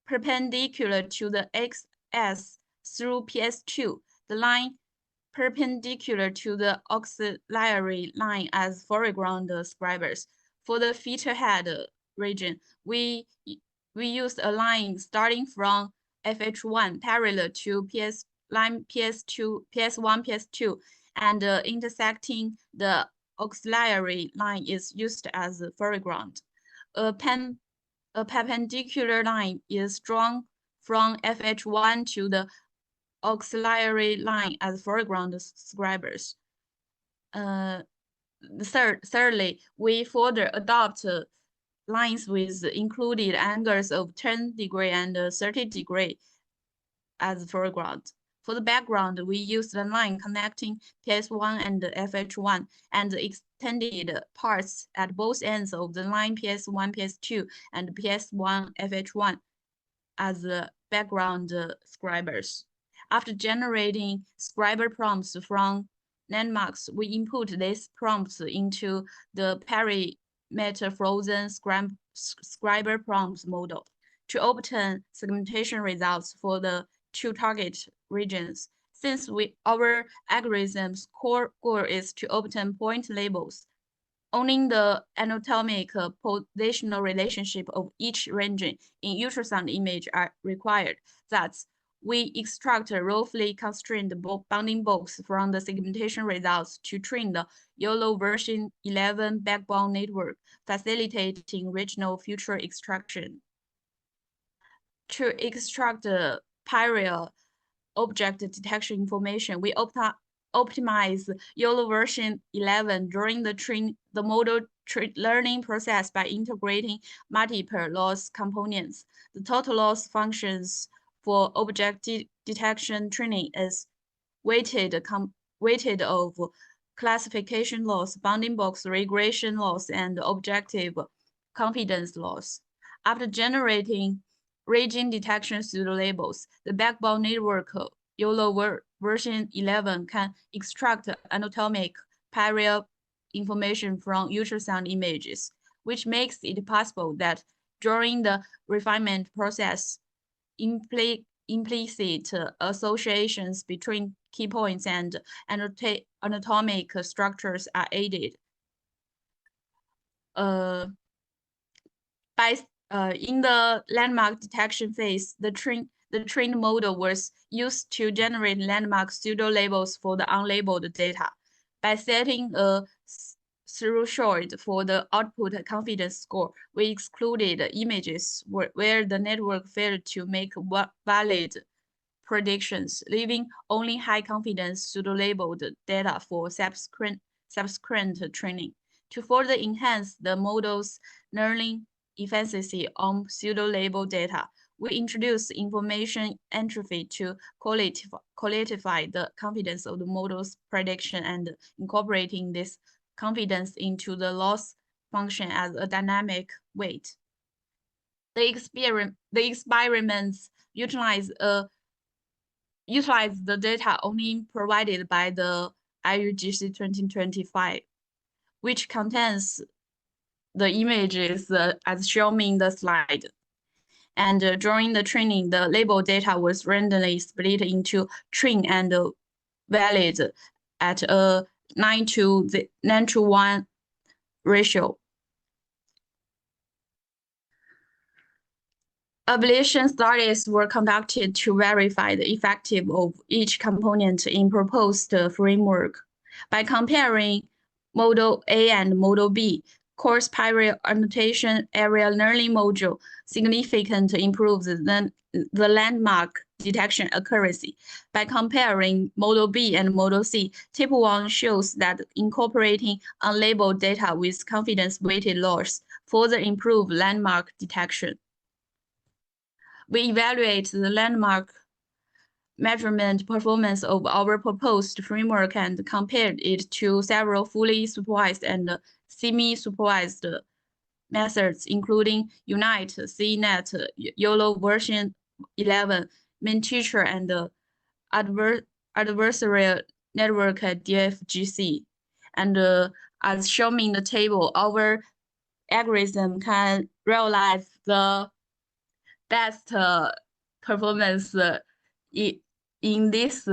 perpendicular to the XS through PS2, the line perpendicular to the auxiliary line as foreground scribers. For the feature head region, we used a line starting from FH1 parallel to line PS2, PS1, PS2, and intersecting the auxiliary line is used as a foreground. A perpendicular line is drawn from FH1 to the auxiliary line as foreground subscribers. Thirdly, we further adopt lines with included angles of 10° and 30° as foreground. For the background, we use the line connecting PS1 and FH1 and extended parts at both ends of the line PS1, PS2, and PS1, FH1 as the background scribers. After generating scriber prompts from landmarks, we input these prompts into the parameter frozen scriber prompts model to obtain segmentation results for the two target regions. Since our algorithm's core goal is to obtain point labels, owning the anatomic positional relationship of each region in ultrasound image are required. Thus, we extract a roughly constrained bounding box from the segmentation results to train the YOLO version 11 backbone network, facilitating regional feature extraction. To extract the parallel object detection information, we optimize YOLO version 11 during the model learning process by integrating multiple loss components. The total loss functions for object detection training is weighted of classification loss, bounding box regression loss, and objective confidence loss. After generating region detection pseudo-labels, the backbone network YOLO version 11 can extract anatomic parallel information from ultrasound images, which makes it possible that during the refinement process, implicit associations between key points and anatomic structures are aided. In the landmark detection phase, the trained model was used to generate landmark pseudo-labels for the unlabeled data. By setting a threshold for the output confidence score, we excluded images where the network failed to make valid predictions, leaving only high confidence pseudo-labeled data for subsequent training. To further enhance the model's learning efficiency on pseudo-label data, we introduce information entropy to qualify the confidence of the model's prediction and incorporating this confidence into the loss function as a dynamic weight. The experiments utilize the data only provided by the IUGC 2025, which contains the images as shown in the slide. And during the training, the label data was randomly split into train and valid at a 9:1 ratio. Ablation studies were conducted to verify the effectiveness of each component in proposed framework. By comparing Model A and Model B, coarse parallel annotation area learning module significantly improves the landmark detection accuracy. By comparing Model B and Model C, Table 1 shows that incorporating unlabeled data with confidence-weighted loss further improve landmark detection. We evaluate the landmark measurement performance of our proposed framework and compared it to several fully supervised and semi-supervised methods, including UNITE, CNET, YOLO version 11, main teacher, and adversarial network DFGC. And as shown in the table, our algorithm can realize the best performance in these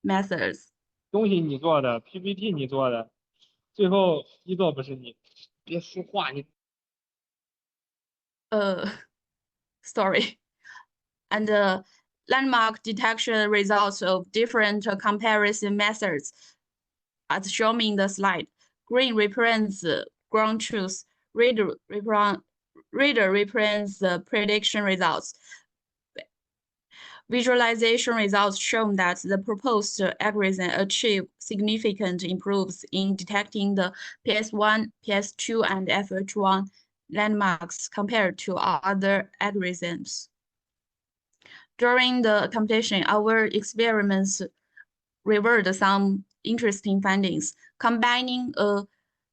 methods. 东西你做的 PPT 你做的，最后一做不是你。别说话，你 sorry. And landmark detection results of different comparison methods, as shown in the slide. Green represents ground truth. Red represents the prediction results. Visualization results show that the proposed algorithm achieve significant improves in detecting the PS1, PS2, and FH1 landmarks compared to other algorithms. During the competition, our experiments revealed some interesting findings. Combining a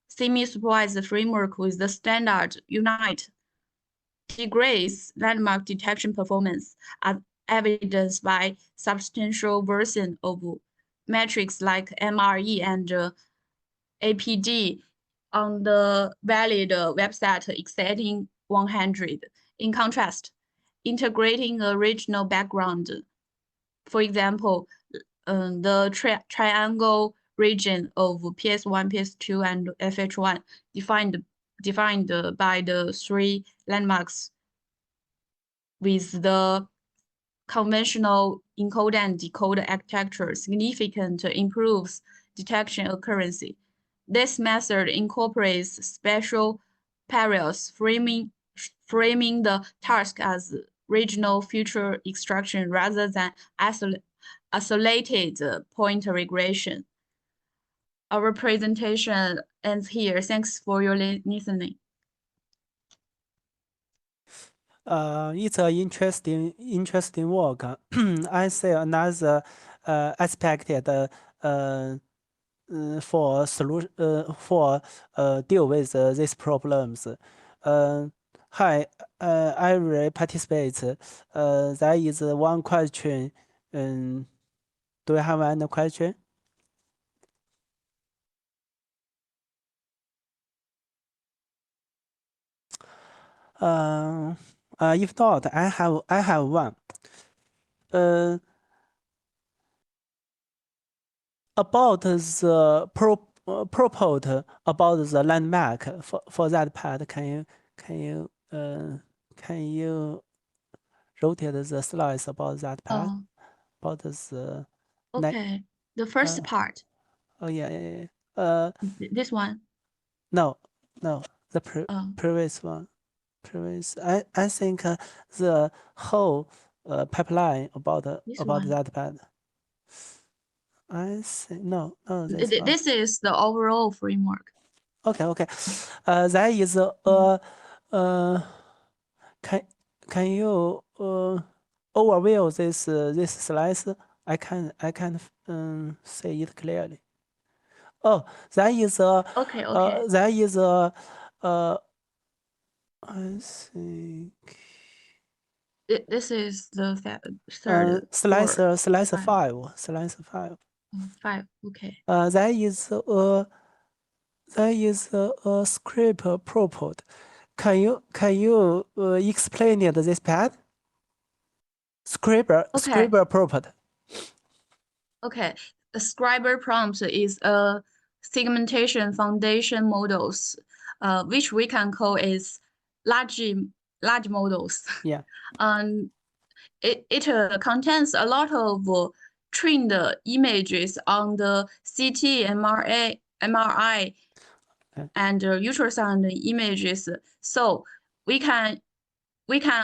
semi-supervised framework with the standard unit degrades landmark detection performance, as evidenced by substantial version of metrics like MRE and APD on the valid website exceeding 100. In contrast, integrating a regional background, for example, the triangle region of PS1, PS2, and FH1 defined by the three landmarks with the conventional encode and decode architecture significantly improves detection accuracy. This method incorporates special parallels, framing the task as regional feature extraction rather than isolated point regression. Our presentation ends here. Thanks for your listening. It's an interesting work. I see another aspect for deal with these problems. Hi, every participant. There is one question. Do you have any question? If not, I have one. About the purport about the landmark for that part, can you rotate the slides about that part? About the Okay, the first part. Oh yeah. This one. No, the previous one. I think the whole pipeline about that part. I think no. This is the overall framework. Okay. There is can you overview this slides? I can say it clearly. Oh, there is a okay. There is a I think this is the third slide 5. Slide 5. 5. Okay. There is a script purport. Can you explain it this part? Scriber purport. Okay. A scriber prompt is a segmentation foundation models, which we can call is large models. Yeah. It contains a lot of trained images on the CT, MRI, and ultrasound images. So we can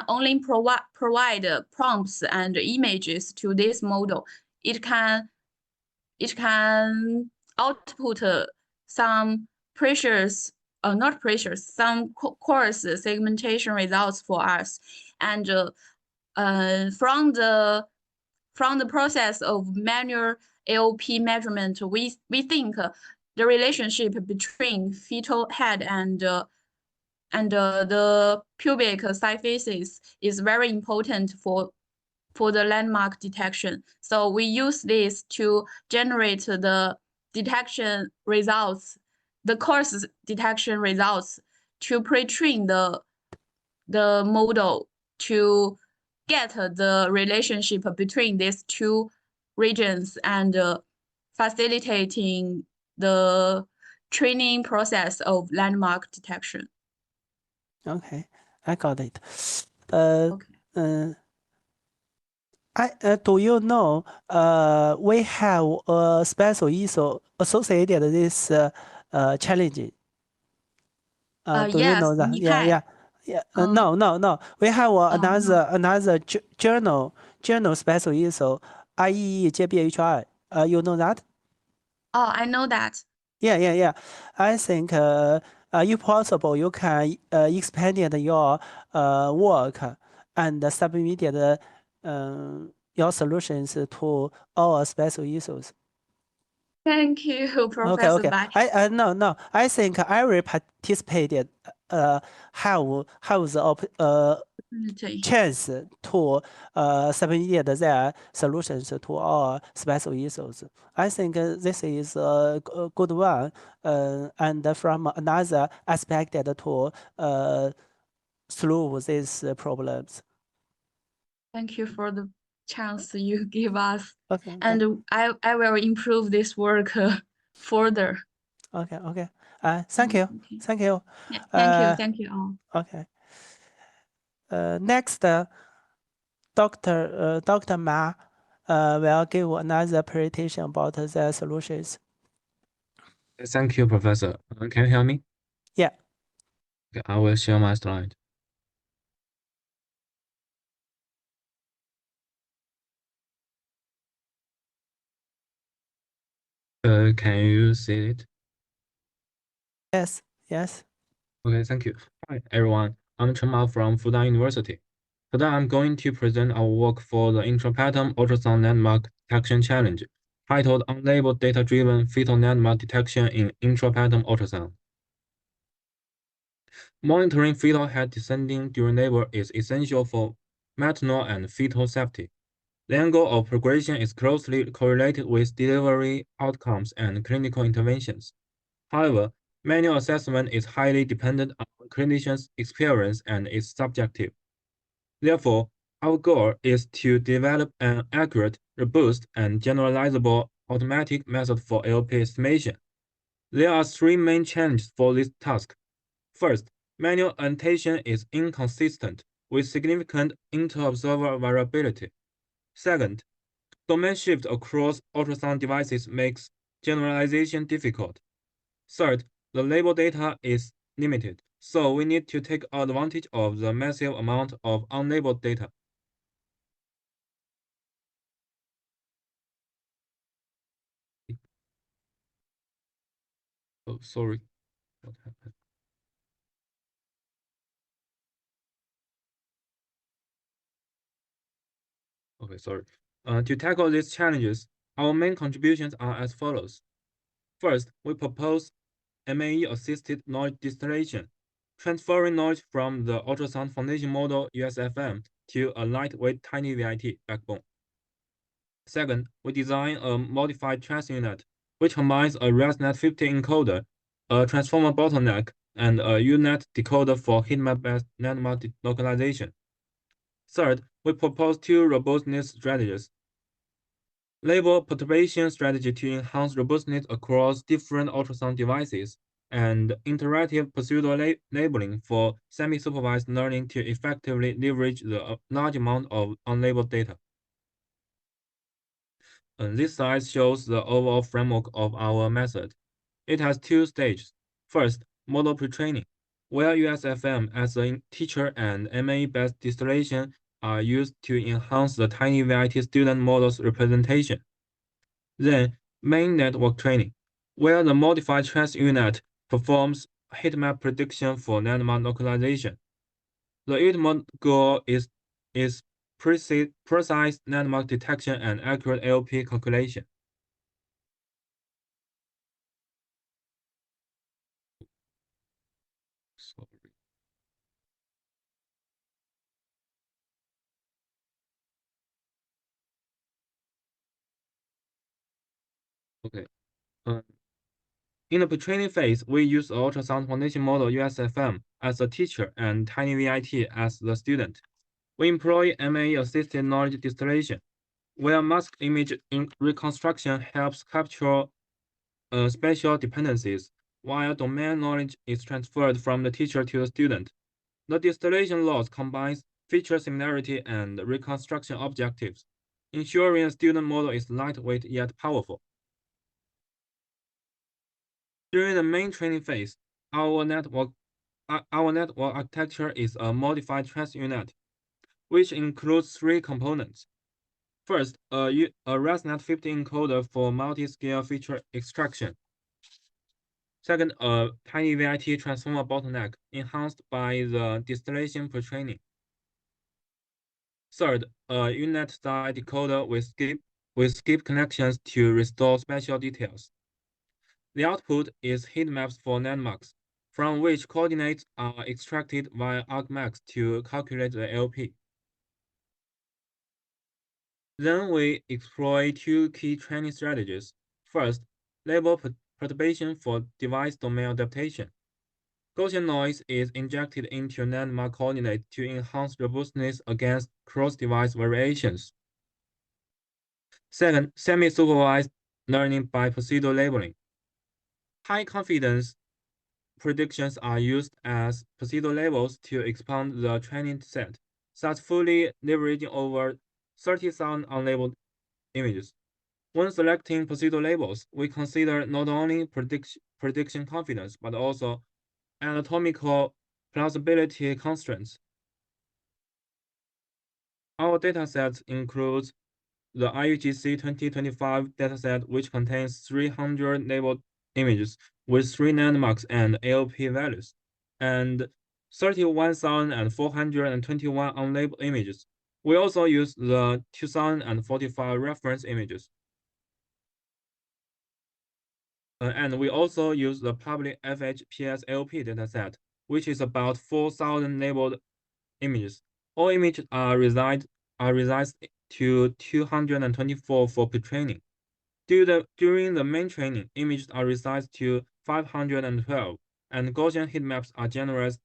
only provide prompts and images to this model. It can output some some coarse segmentation results for us, and from the process of manual AOP measurement, we think the relationship between fetal head and the pubic symphysis is very important for the landmark detection. So we use this to generate the detection results, the coarse detection results, to pre-train the model to get the relationship between these two regions and facilitating the training process of landmark detection. Okay, I got it. Do you know we have a special issue associated with this challenge? Do you Yes, know that? MICCAI. No. We have no. another journal special issue, IEEE-JBHI. You know that? Oh, I know that. Yeah. I think if possible, you can expand your work and submit your solutions to our special issues. Thank you, Okay. Professor Bai. No. I think every participated have the chance to submit their solutions to our special issues. I think this is a good one, and from another aspect to solve these problems. Thank you for the chance you give us. Okay. And I will improve this work further. Okay. Thank you. Okay. Thank you. Yeah, thank you all. Okay. Next, Dr. Ma will give another presentation about the solutions. Thank you, Professor. Can you hear me? Yeah. Okay, I will share my slide. Can you see it? Yes. Okay, thank you. Hi, everyone. I'm Chen Mao from Fudan University. Today, I'm going to present our work for the intrapartum ultrasound landmark detection challenge, titled Unlabeled Data-Driven Fetal Landmark Detection in Intrapartum Ultrasound. Monitoring fetal head descending during labor is essential for maternal and fetal safety. The angle of progression is closely correlated with delivery outcomes and clinical interventions. However, manual assessment is highly dependent on clinicians' experience and is subjective. Therefore, our goal is to develop an accurate, robust, and generalizable automatic method for LP estimation. There are three main challenges for this task. First, manual annotation is inconsistent, with significant inter-observer variability. Second, domain shift across ultrasound devices makes generalization difficult. Third, the label data is limited, so we need to take advantage of the massive amount of unlabeled data. Oh, sorry. What happened? Okay, sorry. To tackle these challenges, our main contributions are as follows. First, we propose MAE-assisted knowledge distillation, transferring knowledge from the ultrasound foundation model USFM to a lightweight tiny VIT backbone. Second, we design a modified trans unit, which combines a ResNet 50 encoder, a transformer bottleneck, and a UNet decoder for heatmap-based landmark localization. Third, we propose two robustness strategies. Label perturbation strategy to enhance robustness across different ultrasound devices, and interactive pseudo-labeling for semi-supervised learning to effectively leverage the large amount of unlabeled data. This slide shows the overall framework of our method. It has two stages. First, model pre-training, where USFM as a teacher and MAE-based distillation are used to enhance the tiny VIT student model's representation. Then, main network training, where the modified trans unit performs heatmap prediction for landmark localization. The ultimate goal is precise landmark detection and accurate LP calculation. Sorry. Okay. In the pre-training phase, we use the ultrasound foundation model USFM as a teacher and tiny VIT as the student. We employ MAE-assisted knowledge distillation, where mask image reconstruction helps capture spatial dependencies while domain knowledge is transferred from the teacher to the student. The distillation loss combines feature similarity and reconstruction objectives, ensuring a student model is lightweight yet powerful. During the main training phase, our network architecture is a modified TransUnet, which includes three components. First, a ResNet50 encoder for multi-scale feature extraction. Second, a TinyVIT transformer bottleneck enhanced by the distillation pre-training. Third, a UNet-style decoder with skip connections to restore spatial details. The output is heat maps for landmarks, from which coordinates are extracted via argmax to calculate the LP. Then we exploit two key training strategies. First, label perturbation for device domain adaptation. Gaussian noise is injected into landmark coordinate to enhance robustness against cross-device variations. Second, semi-supervised learning by pseudo labeling. High confidence predictions are used as pseudo labels to expand the training set, thus fully leveraging over 30,000 unlabeled images. When selecting pseudo labels, we consider not only prediction confidence, but also anatomical plausibility constraints. Our dataset includes the IUGC 2025 dataset, which contains 300 labeled images with 3 landmarks and ALP values, and 31,421 unlabeled images. We also use the 2045 reference images. And we also use the public FHPS LP dataset, which is about 4,000 labeled images. All images are resized to 224 for pre-training. During the main training, images are resized to 512, and Gaussian heat maps are generated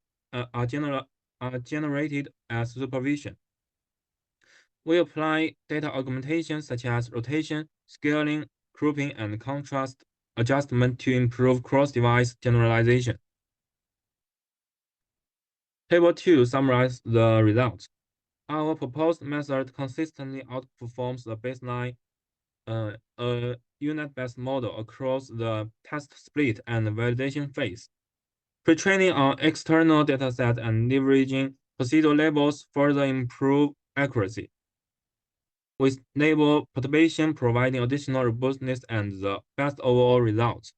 as supervision. We apply data augmentation such as rotation, scaling, grouping, and contrast adjustment to improve cross-device generalization. Table 2 summarizes the results. Our proposed method consistently outperforms the baseline unit-based model across the test split and validation phase. Pre-training on external dataset and leveraging pseudo labels further improve accuracy, with label perturbation providing additional robustness and the best overall results.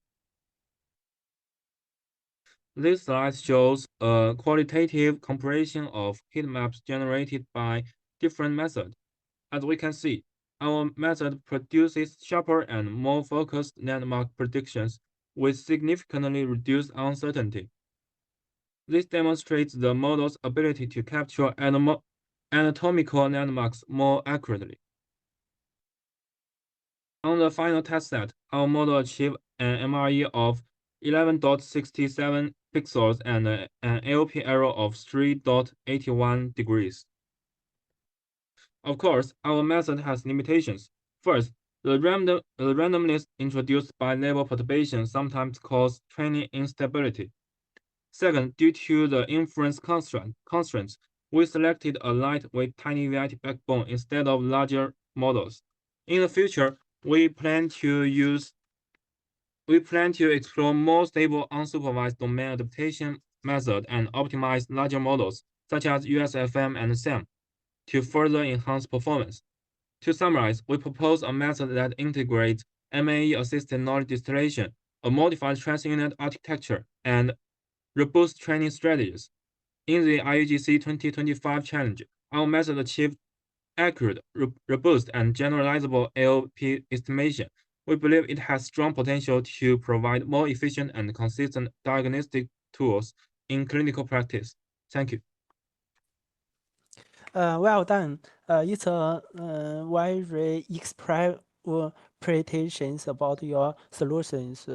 This slide shows a qualitative comparison of heat maps generated by different methods. As we can see, our method produces sharper and more focused landmark predictions with significantly reduced uncertainty. This demonstrates the model's ability to capture anatomical landmarks more accurately. On the final test set, our model achieved an MRE of 11.67 pixels and an ALP error of 3.81 degrees. Of course, our method has limitations. First, the randomness introduced by label perturbation sometimes causes training instability. Second, due to the inference constraints, we selected a lightweight TinyVIT backbone instead of larger models. In the future, we plan to explore more stable unsupervised domain adaptation method and optimize larger models such as USFM and SAM to further enhance performance. To summarize, we propose a method that integrates MAE-assisted knowledge distillation, a modified TransUnet architecture, and robust training strategies. In the IUGC 2025 challenge, our method achieved accurate, robust, and generalizable ALP estimation. We believe it has strong potential to provide more efficient and consistent diagnostic tools in clinical practice. Thank you. Well done. It's a very interpretations about your solutions.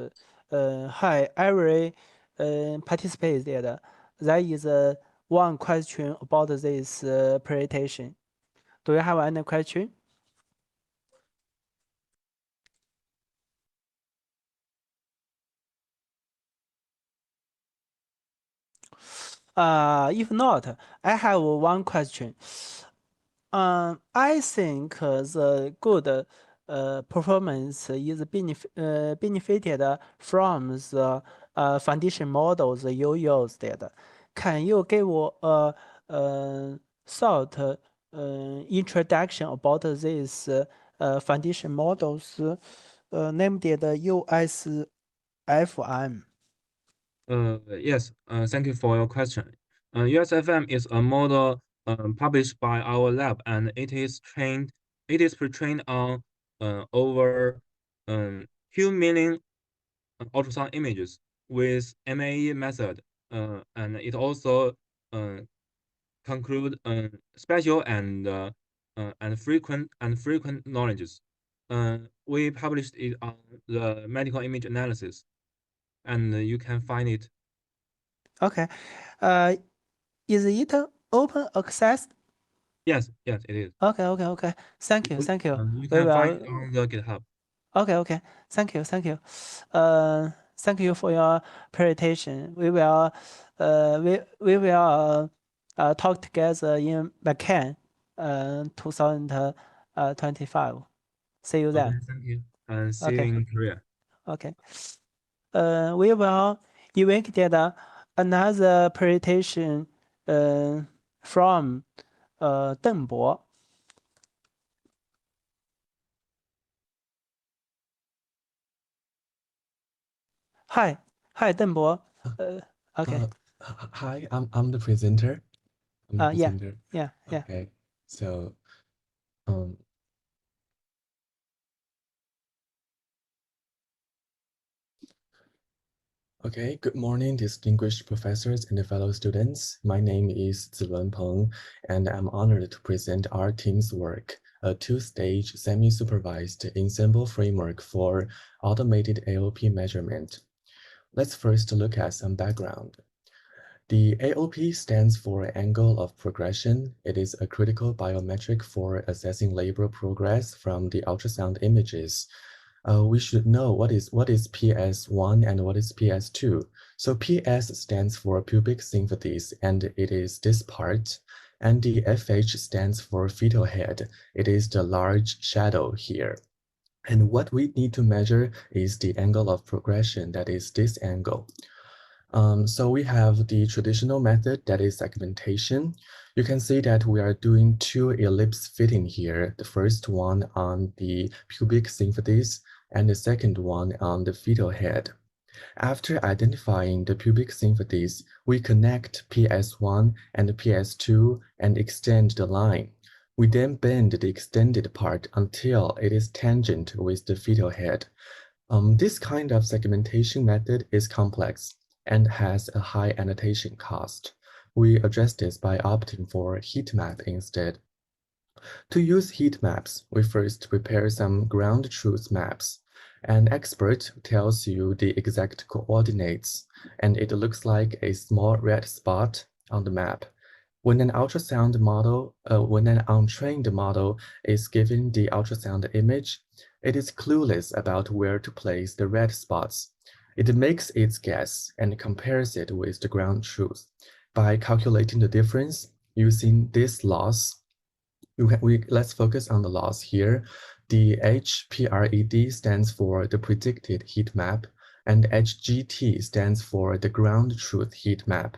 Hi, every participated. There is one question about this presentation. Do you have any question? If not, I have one question. I think the good performance is benefited from the foundation models you used. Can you give a short introduction about these foundation models named USFM? Yes, thank you for your question. USFM is a model published by our lab, and it is pre-trained on over 2 million ultrasound images with MAE method, and it also conclude special and frequent knowledges. We published it on the medical image analysis, and you can find it. Okay. Is it open access? Yes, it is. Okay. Thank you. You We can find it will. on the GitHub. Okay. Thank you. Thank you for your presentation. We will talk together in MICCAI 2025. See you Okay, then. thank you, and see you Okay. in Korea. Okay. We will invite another presentation from Deng Bo. Hi, Deng Bo. Okay. Hi, I'm the presenter. I'm the Yeah. presenter. Yeah. Okay. So, okay, good morning, distinguished professors and fellow students. My name is Ziwen Peng, and I'm honored to present our team's work, a two-stage semi-supervised ensemble framework for automated AOP measurement. Let's first look at some background. The AOP stands for angle of progression. It is a critical biometric for assessing labor progress from the ultrasound images. We should know what is PS1 and what is PS2. So PS stands for pubic symphysis, and it is this part. And the FH stands for fetal head. It is the large shadow here. And what we need to measure is the angle of progression, that is this angle. So we have the traditional method, that is segmentation. You can see that we are doing two ellipse fitting here. The first one on the pubic symphysis and the second one on the fetal head. After identifying the pubic symphysis, we connect PS1 and PS2 and extend the line. We then bend the extended part until it is tangent with the fetal head. This kind of segmentation method is complex and has a high annotation cost. We address this by opting for heat map instead. To use heat maps, we first prepare some ground truth maps. An expert tells you the exact coordinates, and it looks like a small red spot on the map. When an ultrasound model, when an untrained model is given the ultrasound image, it is clueless about where to place the red spots. It makes its guess and compares it with the ground truth. By calculating the difference using this loss, let's focus on the loss here. The HPRED stands for the predicted heat map, and HGT stands for the ground truth heat map.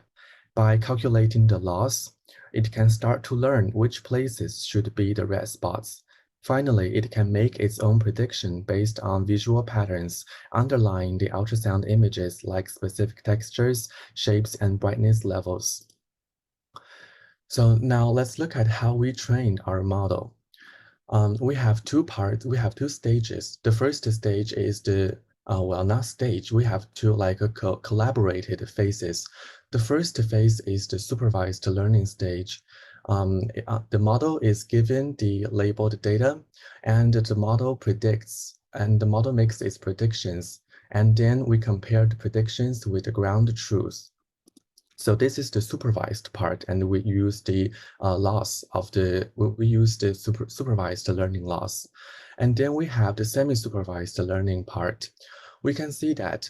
By calculating the loss, it can start to learn which places should be the red spots. Finally, it can make its own prediction based on visual patterns underlying the ultrasound images like specific textures, shapes, and brightness levels. So now let's look at how we trained our model. We have two parts, we have two stages. The first stage is the, well, not stage, we have two like collaborated phases. The first phase is the supervised learning stage. The model is given the labeled data, and the model predicts, and the model makes its predictions. And then we compare the predictions with the ground truth. So this is the supervised part, and we use the loss of the, we use the supervised learning loss. And then we have the semi-supervised learning part. We can see that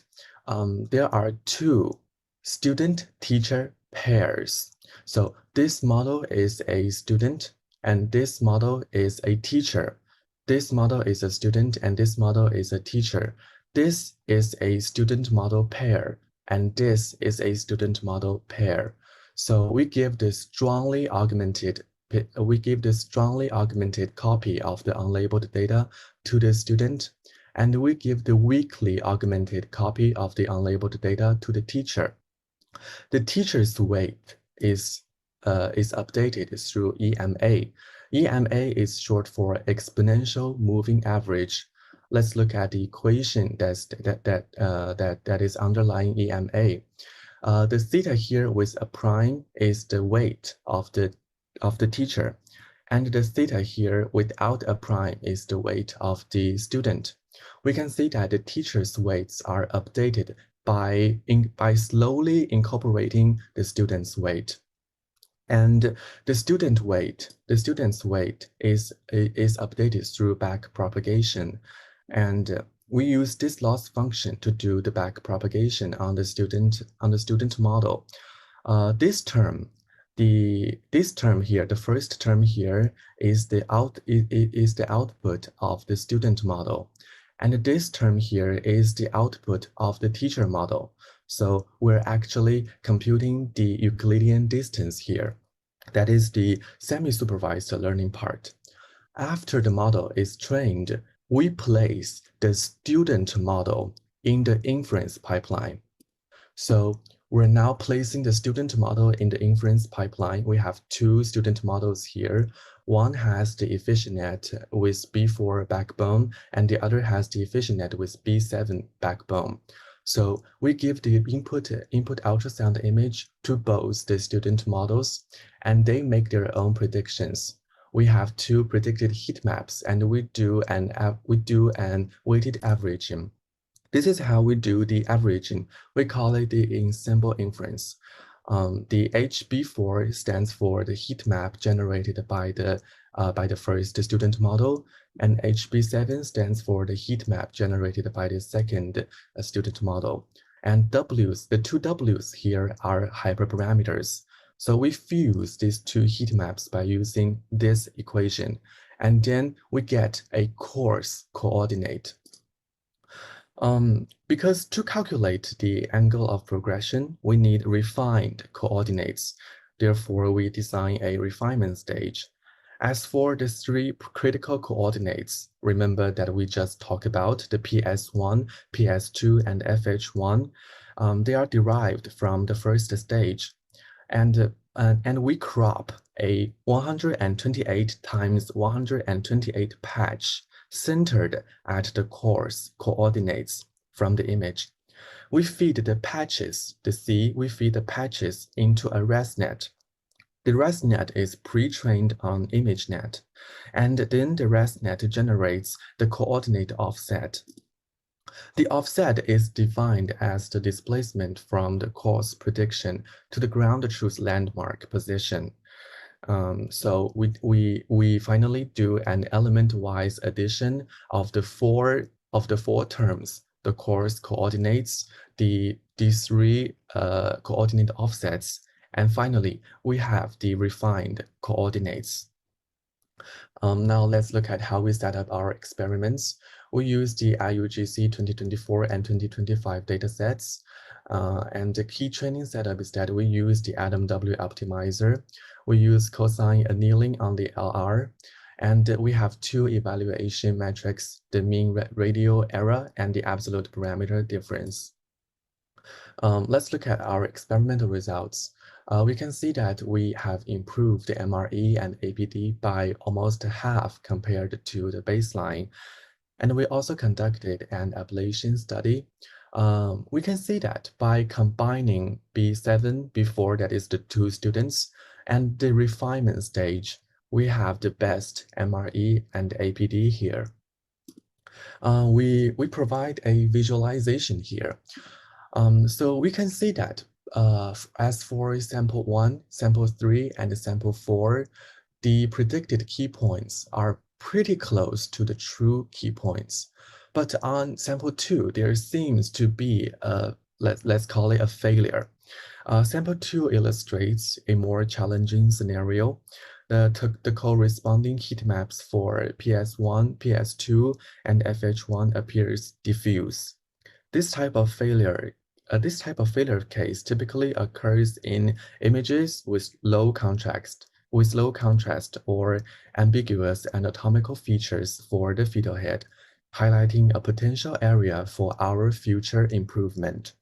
there are two student-teacher pairs. So this model is a student and this model is a teacher. This model is a student and this model is a teacher. This is a student model pair and this is a student model pair. So we give this strongly augmented copy of the unlabeled data to the student, and we give the weakly augmented copy of the unlabeled data to the teacher. The teacher's weight is updated through EMA. EMA is short for exponential moving average. Let's look at the equation that is underlying EMA. The theta here with a prime is the weight of the teacher, and the theta here without a prime is the weight of the student. We can see that the teacher's weights are updated by slowly incorporating the student's weight. And the student's weight is updated through back propagation. And we use this loss function to do the back propagation on the student model. This term here, the first term here is the output of the student model. And this term here is the output of the teacher model. So we're actually computing the Euclidean distance here. That is the semi-supervised learning part. After the model is trained, we place the student model in the inference pipeline. So we're now placing the student model in the inference pipeline. We have two student models here. One has the EfficientNet with B4 backbone, and the other has the EfficientNet with B7 backbone. So we give the input ultrasound image to both the student models, and they make their own predictions. We have two predicted heat maps, and we do an weighted averaging. This is how we do the averaging. We call it the ensemble inference. The HB4 stands for the heat map generated by the first student model, and HB7 stands for the heat map generated by the second student model. And the two W's here are hyperparameters. So we fuse these two heat maps by using this equation, and then we get a coarse coordinate. Because to calculate the angle of progression, we need refined coordinates. Therefore, we design a refinement stage. As for the three critical coordinates, remember that we just talked about the PS1, PS2, and FH1. They are derived from the first stage. And we crop a 128 times 128 patch centered at the coarse coordinates from the image. We feed the patches, we feed the patches into a ResNet. The ResNet is pre-trained on ImageNet, and then the ResNet generates the coordinate offset. The offset is defined as the displacement from the coarse prediction to the ground truth landmark position. So we finally do an element-wise addition of the four terms: the coarse coordinates, these three coordinate offsets, and finally we have the refined coordinates. Now let's look at how we set up our experiments. We use the IUGC 2024 and 2025 datasets. And the key training setup is that we use the AtomW optimizer. We use cosine annealing on the LR. And we have two evaluation metrics, the mean radial error and the absolute parameter difference. Let's look at our experimental results. We can see that we have improved the MRE and APD by almost half compared to the baseline. And we also conducted an ablation study. We can see that by combining B7 before, that is the two students, and the refinement stage, we have the best MRE and APD here. We provide a visualization here. So we can see that as for sample 1, sample 3, and sample 4, the predicted key points are pretty close to the true key points. But on sample 2, there seems to be let's call it a failure. Sample 2 illustrates a more challenging scenario. The corresponding heat maps for PS1, PS2, and FH1 appears diffuse. This type of failure case typically occurs in images with low contrast or ambiguous anatomical features for the fetal head, highlighting a potential area for our future improvement.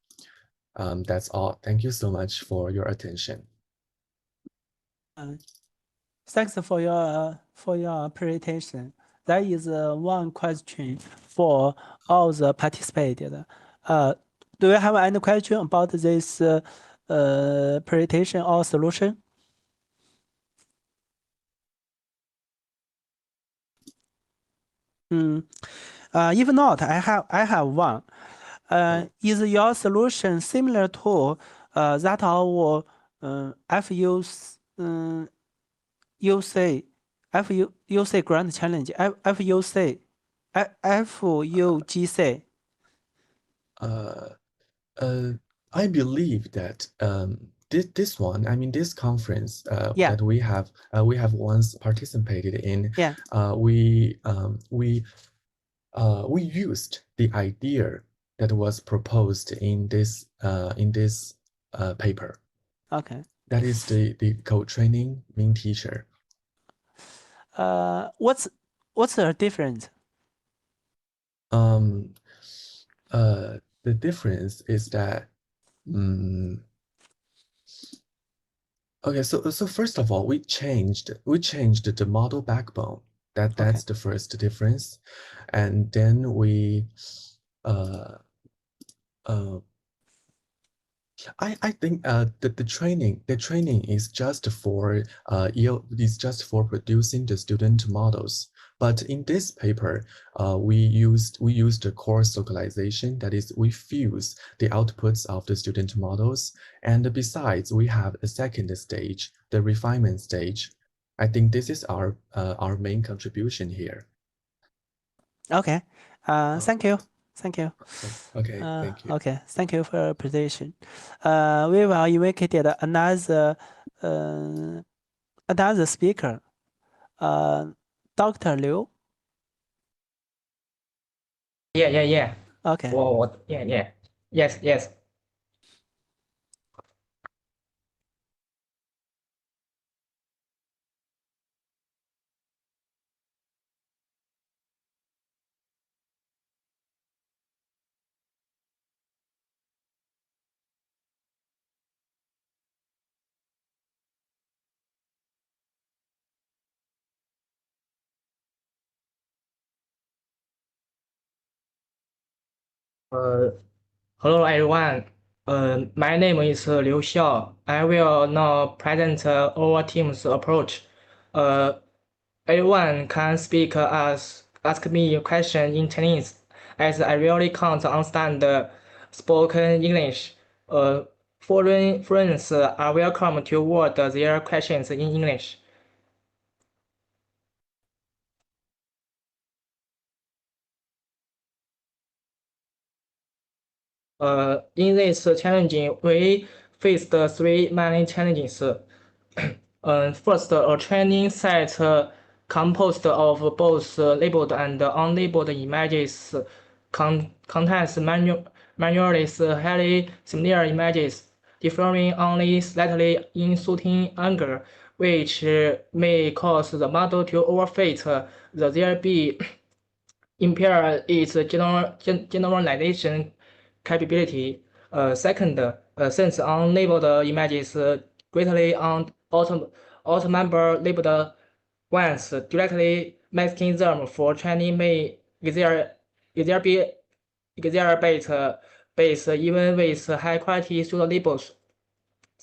That's all. Thank you so much for your attention. Thanks for your presentation. There is one question for all the participated. Do you have any question about this presentation or solution? If not, I have one. Is your solution similar to that of FUC Grand Challenge, FUGC? I believe that this one, I mean this conference Yeah. that we have once participated in. Yeah. We used the idea that was proposed in this paper. Okay. That is the co-training mean teacher. What's the difference? The difference is that okay, so first of all, we changed the model backbone. That's the first difference, and then we I think the training is just for producing the student models. But in this paper, we used the coarse localization. That is, we fuse the outputs of the student models, and besides, we have a second stage, the refinement stage. I think this is our main contribution here. Okay. Thank you. Thank you. Okay, thank you. Okay, thank you for your presentation. We will invite another speaker, Dr. Liu. Yeah. Okay. Oh, yeah. Yes. Hello everyone. My name is Liu Xiao. I will now present our team's approach. Everyone can ask me a question in Chinese, as I really can't understand the spoken English. Foreign friends are welcome to word their questions in English. In this challenge, we faced three main challenges. First, a training set composed of both labeled and unlabeled images contains manually highly similar images, differing only slightly in shooting angle, which may cause the model to overfit the ZRB impair its generalization capability. Second, since unlabeled images greatly outnumber labeled ones, directly masking them for training may exacerbate base even with high quality pseudo labels,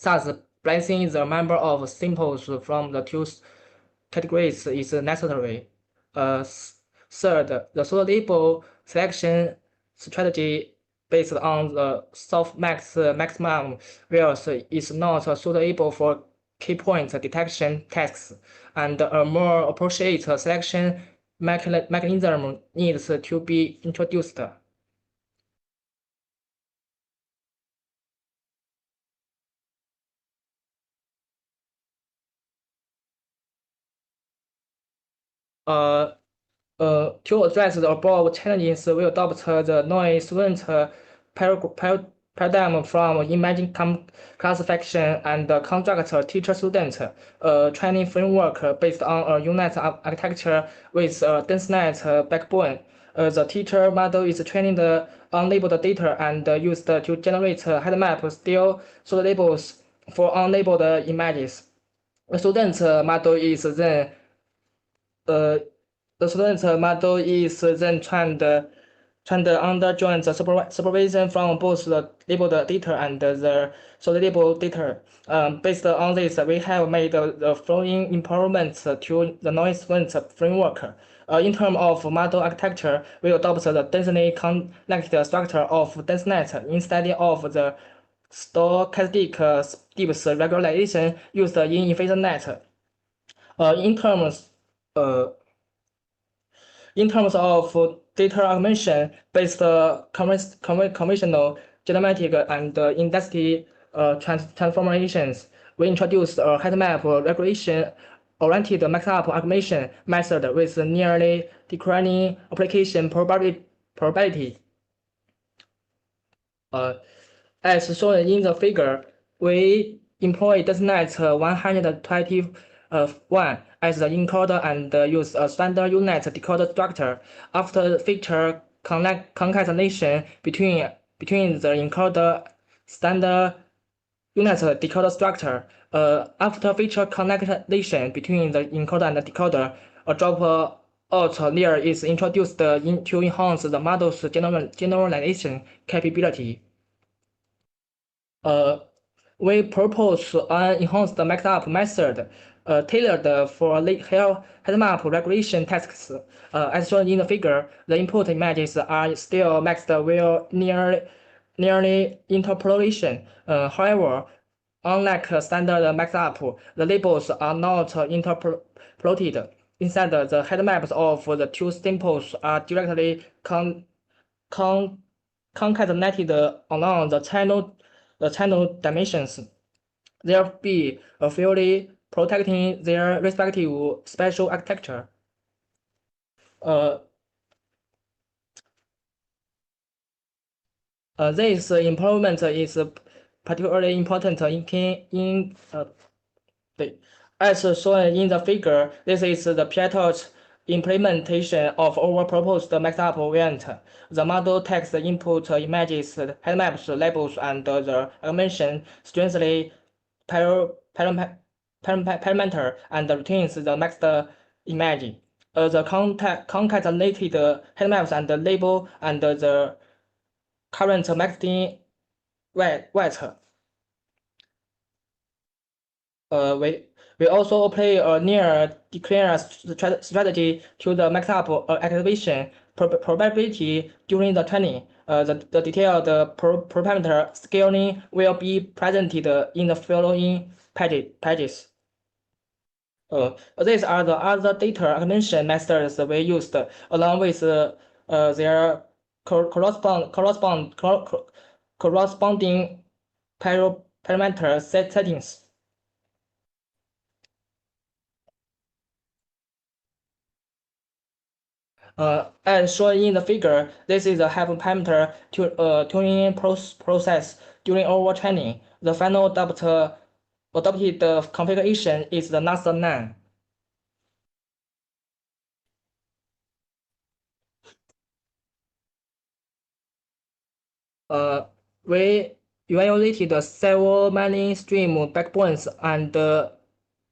thus blessing the number of samples from the two categories is necessary. Third, the pseudo label selection strategy based on the softmax maximum values is not suitable for key point detection tasks, and a more appropriate selection mechanism needs to be introduced. To address the above challenges, we adopt the noise-fluent paradigm from image classification and construct teacher-student training framework based on a UNet architecture with a DenseNet backbone. The teacher model is trained on labeled data and used to generate head map still sort labels for unlabeled images. The student model is then the student model is then trained under joint supervision from both the labeled data and the labeled data. Based on this, we have made the following improvements to the noise-fluent framework. In terms of model architecture, we adopt the densely connected structure of DenseNet instead of the stochastic dips regularization used in InfinityNet. In terms of data augmentation based conventional geometric and indexity transformations, we introduced a head map regression oriented mix-up augmentation method with nearly declining application probability. As shown in the figure, we employ DenseNet 121 as the encoder and use a standard UNet decoder structure. After feature concatenation between the encoder standard UNet decoder structure, after feature concatenation between the encoder and the decoder, a drop out layer is introduced to enhance the model's generalization capability. We propose an enhanced mix-up method tailored for head map regression tasks. As shown in the figure, the input images are still mixed with nearly interpolation. However, unlike standard mix-up, the labels are not interpolated. Instead, the head maps of the two samples are directly concatenated along the channel dimensions, thereby fully protecting their respective spatial architecture. This improvement is particularly important as shown in the figure. This is the PyTorch implementation of our proposed mix-up variant. The model takes the input images, head maps, labels, and the augmentation strictly parameter and retains the mixed image. The concatenated head maps and the label and the current mixing weight. We also apply a near declare strategy to the mix-up activation probability during the training. The detailed parameter scaling will be presented in the following pages. These are the other data augmentation methods we used, along with their corresponding parameter settings. As shown in the figure, this is a hyperparameter tuning process during our training. The final adopted configuration is the NASA none. We evaluated several mainstream backbones and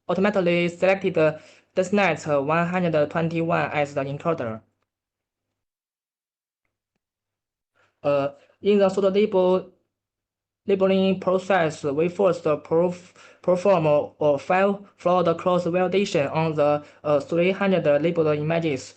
automatically selected DenseNet 121 as the encoder. In the sort labeling process, we first perform a five-fold cross-validation on the 300 labeled images,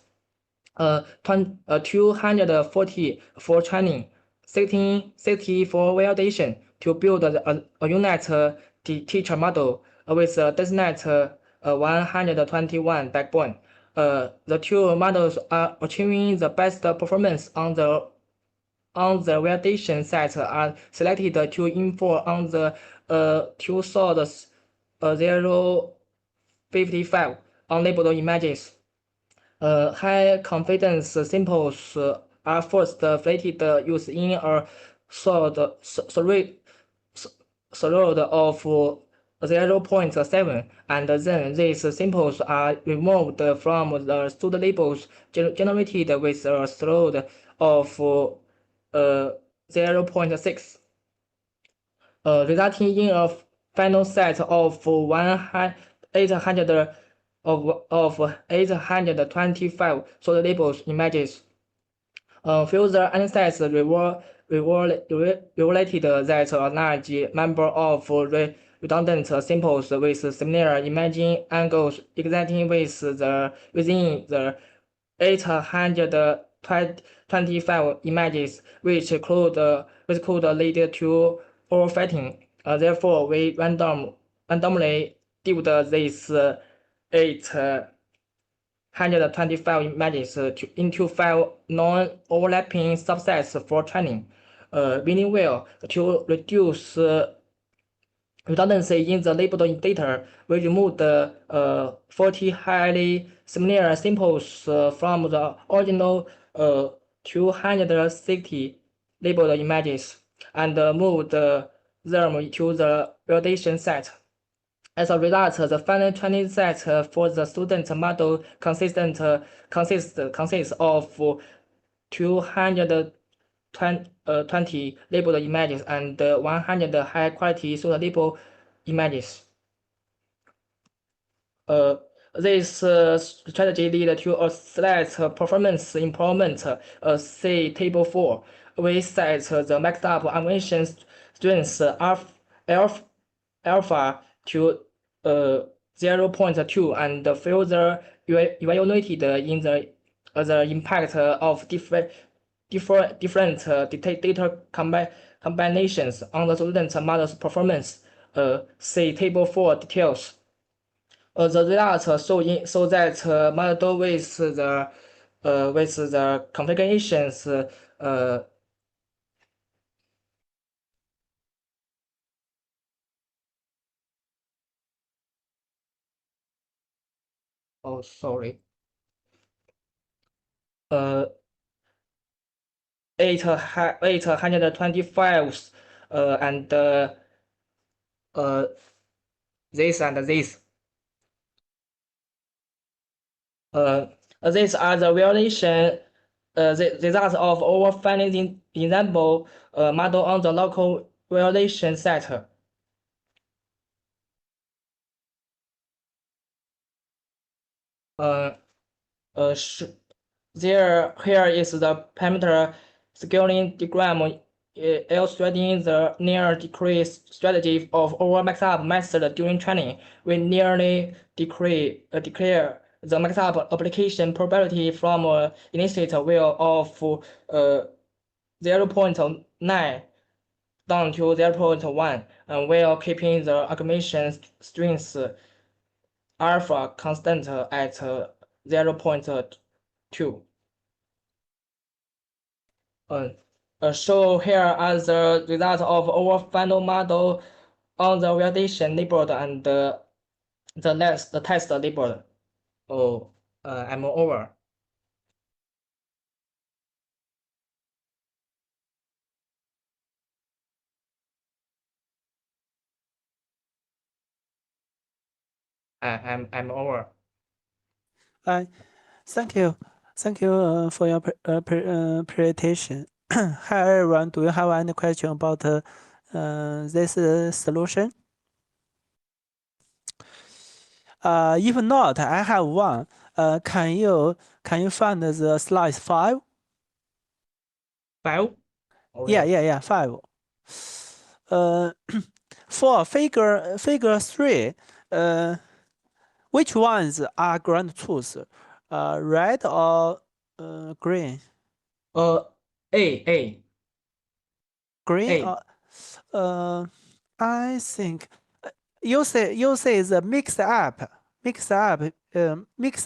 240 for training, 60 for validation to build a UNet teacher model with DenseNet 121 backbone. The two models are achieving the best performance on the validation set are selected to info on the two source 055 unlabeled images. High confidence samples are first flatted used in a threshold of 0.7, and then these samples are removed from the stored labels generated with a threshold of 0.6, resulting in a final set of 800 of 825 stored labels images. Further analysis revealed that a large number of redundant samples with similar imaging angles existing within the 825 images, which could lead to overfitting. Therefore, we randomly divide these 825 images into 5 non-overlapping subsets for training. Meaning well, to reduce redundancy in the labeled data, we removed 40 highly similar samples from the original 260 labeled images and moved them to the validation set. As a result, the final training set for the student model consists of 220 labeled images and 100 high-quality pseudo-label images. This strategy led to a slight performance improvement. See Table 4. We set the maxed up animation strength alpha to 0.2 and further evaluated in the impact of different data combinations on the student model's performance. See Table 4 details. The results show that model with the configurations oh, sorry. 825 and this and this. These are the violation the results of our finding example model on the local violation set. Here is the parameter scaling diagram illustrating the near decrease strategy of our max-up method during training. We nearly declare the max-up application probability from initial value of 0.9 down to 0.1, and while keeping the aggregation strength alpha constant at 0.2. So here are the results of our final model on the validation labeled and the test labeled. I'm over. I'm over. Thank you for your presentation. Hi everyone, do you have any question about this solution? If not, I have one. Can you find the slide 5? 5? Oh, yeah, 5. For figure 3, which ones are ground truth? Red or green? A. Green. I think you say the mixed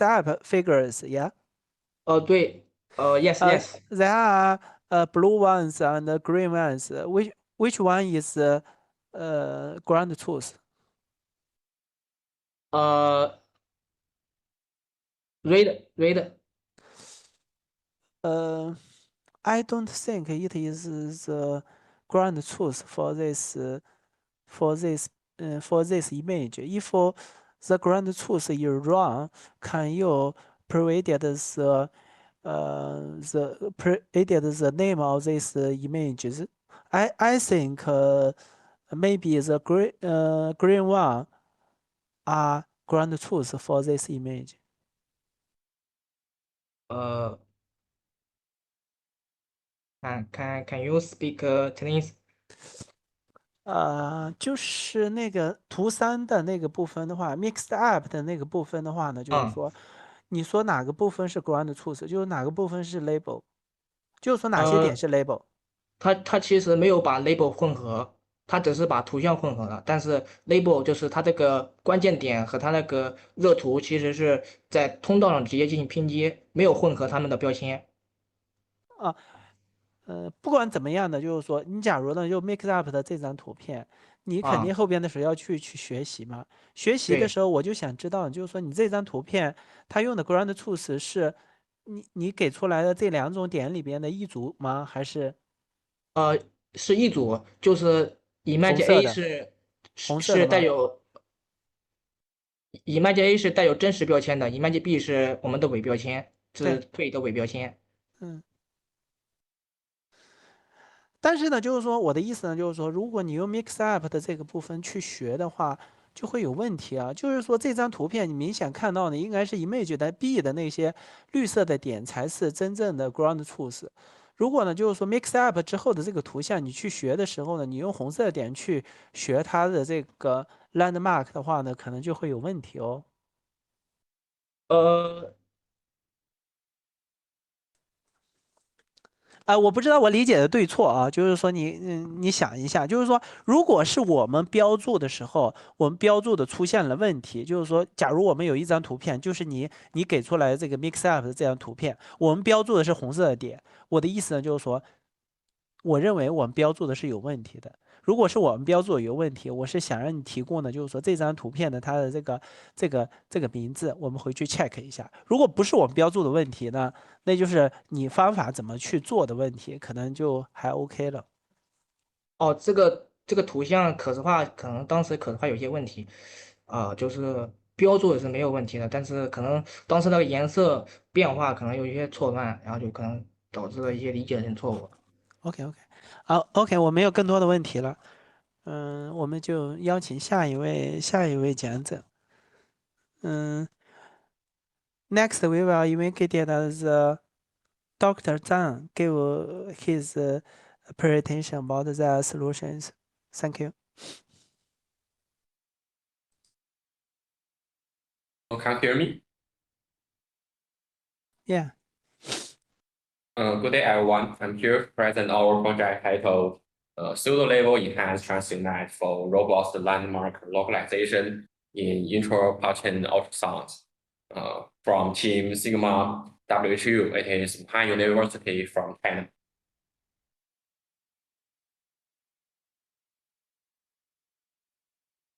up figures, yeah. Yes. There are blue ones and green ones. Which one is ground truth? Red. I don't think it is the ground truth for this image. If the ground truth is wrong, can you provide the name of these images? I think maybe the green one are ground truth for this image. Can you speak Chinese? 就是那个图3的那个部分的话，mixed up 的那个部分的话呢，就是说，你说哪个部分是 ground truth，就是哪个部分是 label，就是说哪些点是 label。它其实没有把 label 混合，它只是把图像混合了，但是 label 就是它这个关键点和它那个热图其实是在通道上直接进行拼接，没有混合它们的标签。不管怎么样的，就是说，你假如呢，就 mix up 的这张图片，你肯定后边的时候要去学习嘛。学习的时候，我就想知道，就是说你这张图片它用的 ground truth 是你给出来的这2种点里边的一组吗？还是是一组，就是 image 红色 A 的是红色的吗？带有 image A 是带有真实标签的，image B 是我们的伪标签，是对的伪标签。但是呢，就是说我的意思呢，就是说，如果你用 mix up 的这个部分去学的话，就会有问题啊。就是说这张图片你明显看到的应该是 image 的 B 的那些绿色的点才是真正的 ground truth。如果呢，就是说 mix up 之后的这个图像你去学的时候呢，你用红色的点去学它的这个 landmark 的话呢，可能就会有问题哦。我不知道我理解的对错啊，就是说你想一下，就是说，如果是我们标注的时候，我们标注的出现了问题，就是说，假如我们有一张图片，就是你给出来的这个 mix up 的这张图片，我们标注的是红色的点，我的意思呢就是说，我认为我们标注的是有问题的。如果是我们标注有问题，我是想让你提供的，就是说这张图片的它的这个名字，我们回去 check 一下。如果不是我们标注的问题呢，那就是你方法怎么去做的问题，可能就还 OK 了。这个图像可视化可能当时可视化有些问题，就是标注也是没有问题的，但是可能当时那个颜色变化可能有一些错乱，然后就可能导致了一些理解上错误。OK，好 OK，我没有更多的问题了。我们就邀请下一位讲者。Next we will invite the Dr. Zhang give his presentation about the solutions. Thank you. Can you hear me? Yeah. Good day, everyone. I'm here to present our project titled Pseudo-level enhanced transnet for robust landmark localization in intrapartin ultrasound from Team Sigma WHU. It is MICCAI University from China.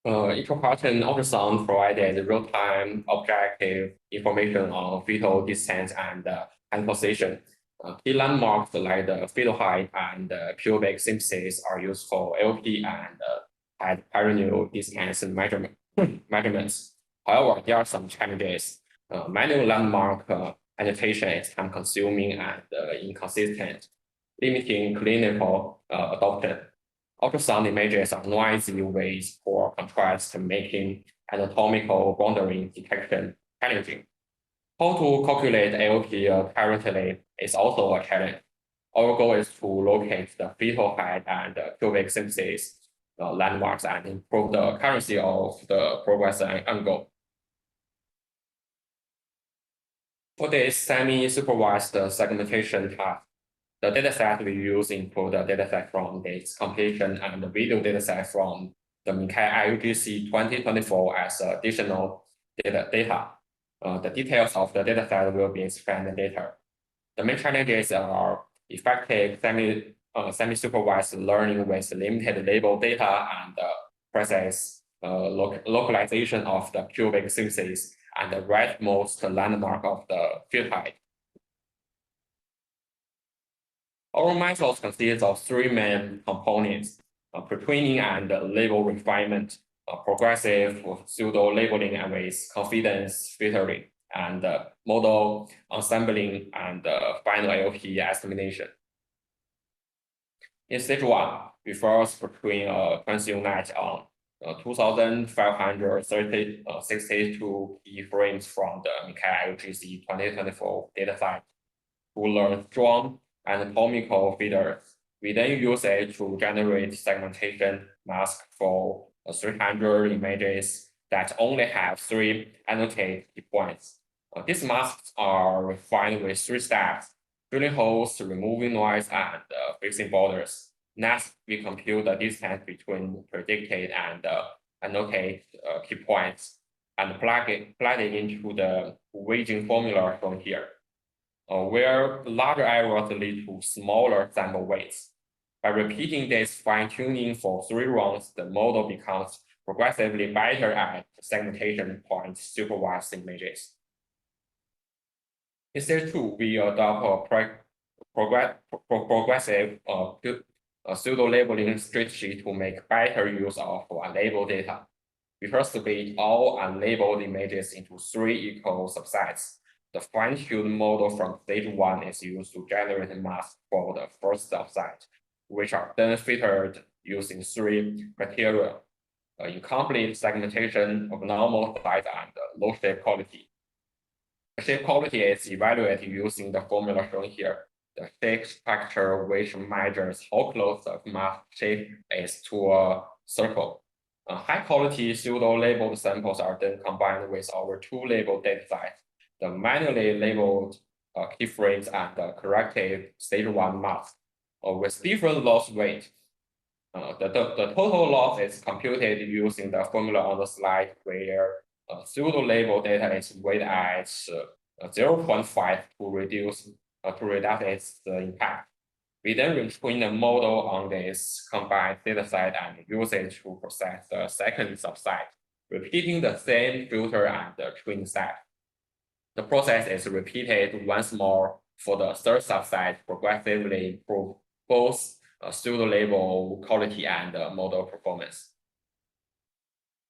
Intrapartin ultrasound provided real-time objective information on fetal distance and hand position. Key landmarks like the fetal height and pubic symphysis are used for LP and head perineal distance measurements. However, there are some challenges. Manual landmark annotation is time-consuming and inconsistent, limiting clinical adoption. Ultrasound images are noisy with poor contrast, making anatomical boundary detection challenging. How to calculate AOP accurately is also a challenge. Our goal is to locate the fetal height and pubic symphysis landmarks and improve the accuracy of the progress angle. For this semi-supervised segmentation task, the dataset we use include the dataset from this compilation and the video dataset from the MICCAI IUGC 2024 as additional data. The details of the dataset will be explained later. The main challenges are effective semi-supervised learning with limited label data and precise localization of the pubic symphysis and the rightmost landmark of the fetal height. Our methods consist of three main components: pre-training and label refinement, progressive pseudo labeling and with confidence filtering, and model assembling and final LP estimation. In stage one, we first pre-train a consumer net on 2,562 keyframes from the MICCAI IUGC 2024 dataset to learn strong anatomical features. We then use it to generate segmentation mask for 300 images that only have 3 annotated key points. These masks are refined with 3 steps: drilling holes, removing noise, and fixing borders. Next, we compute the distance between predicted and annotated key points and plug it into the weighting formula shown here, where larger errors lead to smaller sample weights. By repeating this fine-tuning for 3 rounds, the model becomes progressively better at segmentation point supervised images. In stage 2, we adopt a progressive pseudo-labeling strategy to make better use of unlabeled data. We first split all unlabeled images into 3 equal subsets. The fine-tuned model from stage 1 is used to generate masks for the first subset, which are then filtered using 3 criteria: incomplete segmentation, abnormal size, and low shape quality. The shape quality is evaluated using the formula shown here. The shape factor, which measures how close the mask shape is to a circle. High-quality pseudo-labeled samples are then combined with our 2 labeled datasets, the manually labeled keyframes and the corrected stage 1 mask, with different loss rate. The total loss is computed using the formula on the slide, where pseudo-labeled data is weighted at 0.5 to reduce its impact. We then retrain the model on this combined dataset and use it to process the second subset, repeating the same filter and the training step. The process is repeated once more for the third subset, progressively improve both pseudo-label quality and model performance.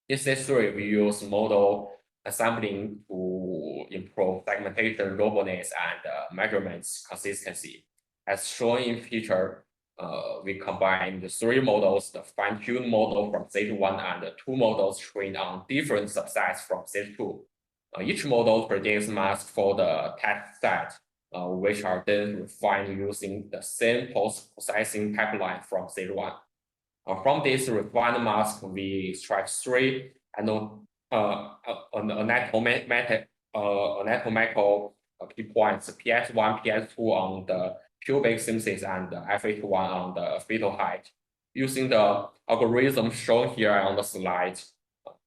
In stage 3, we use model assembling to improve segmentation robustness and measurements consistency. As shown in picture, we combine the 3 models, the fine-tuned model from stage 1 and the 2 models trained on different subsets from stage 2. Each model predicts masks for the test set, which are then refined using the same post-processing pipeline from stage 1. From this refined mask, we extract 3 anatomical key points: PS1, PS2 on the pubic symphysis and FH1 on the fetal height. Using the algorithm shown here on the slide,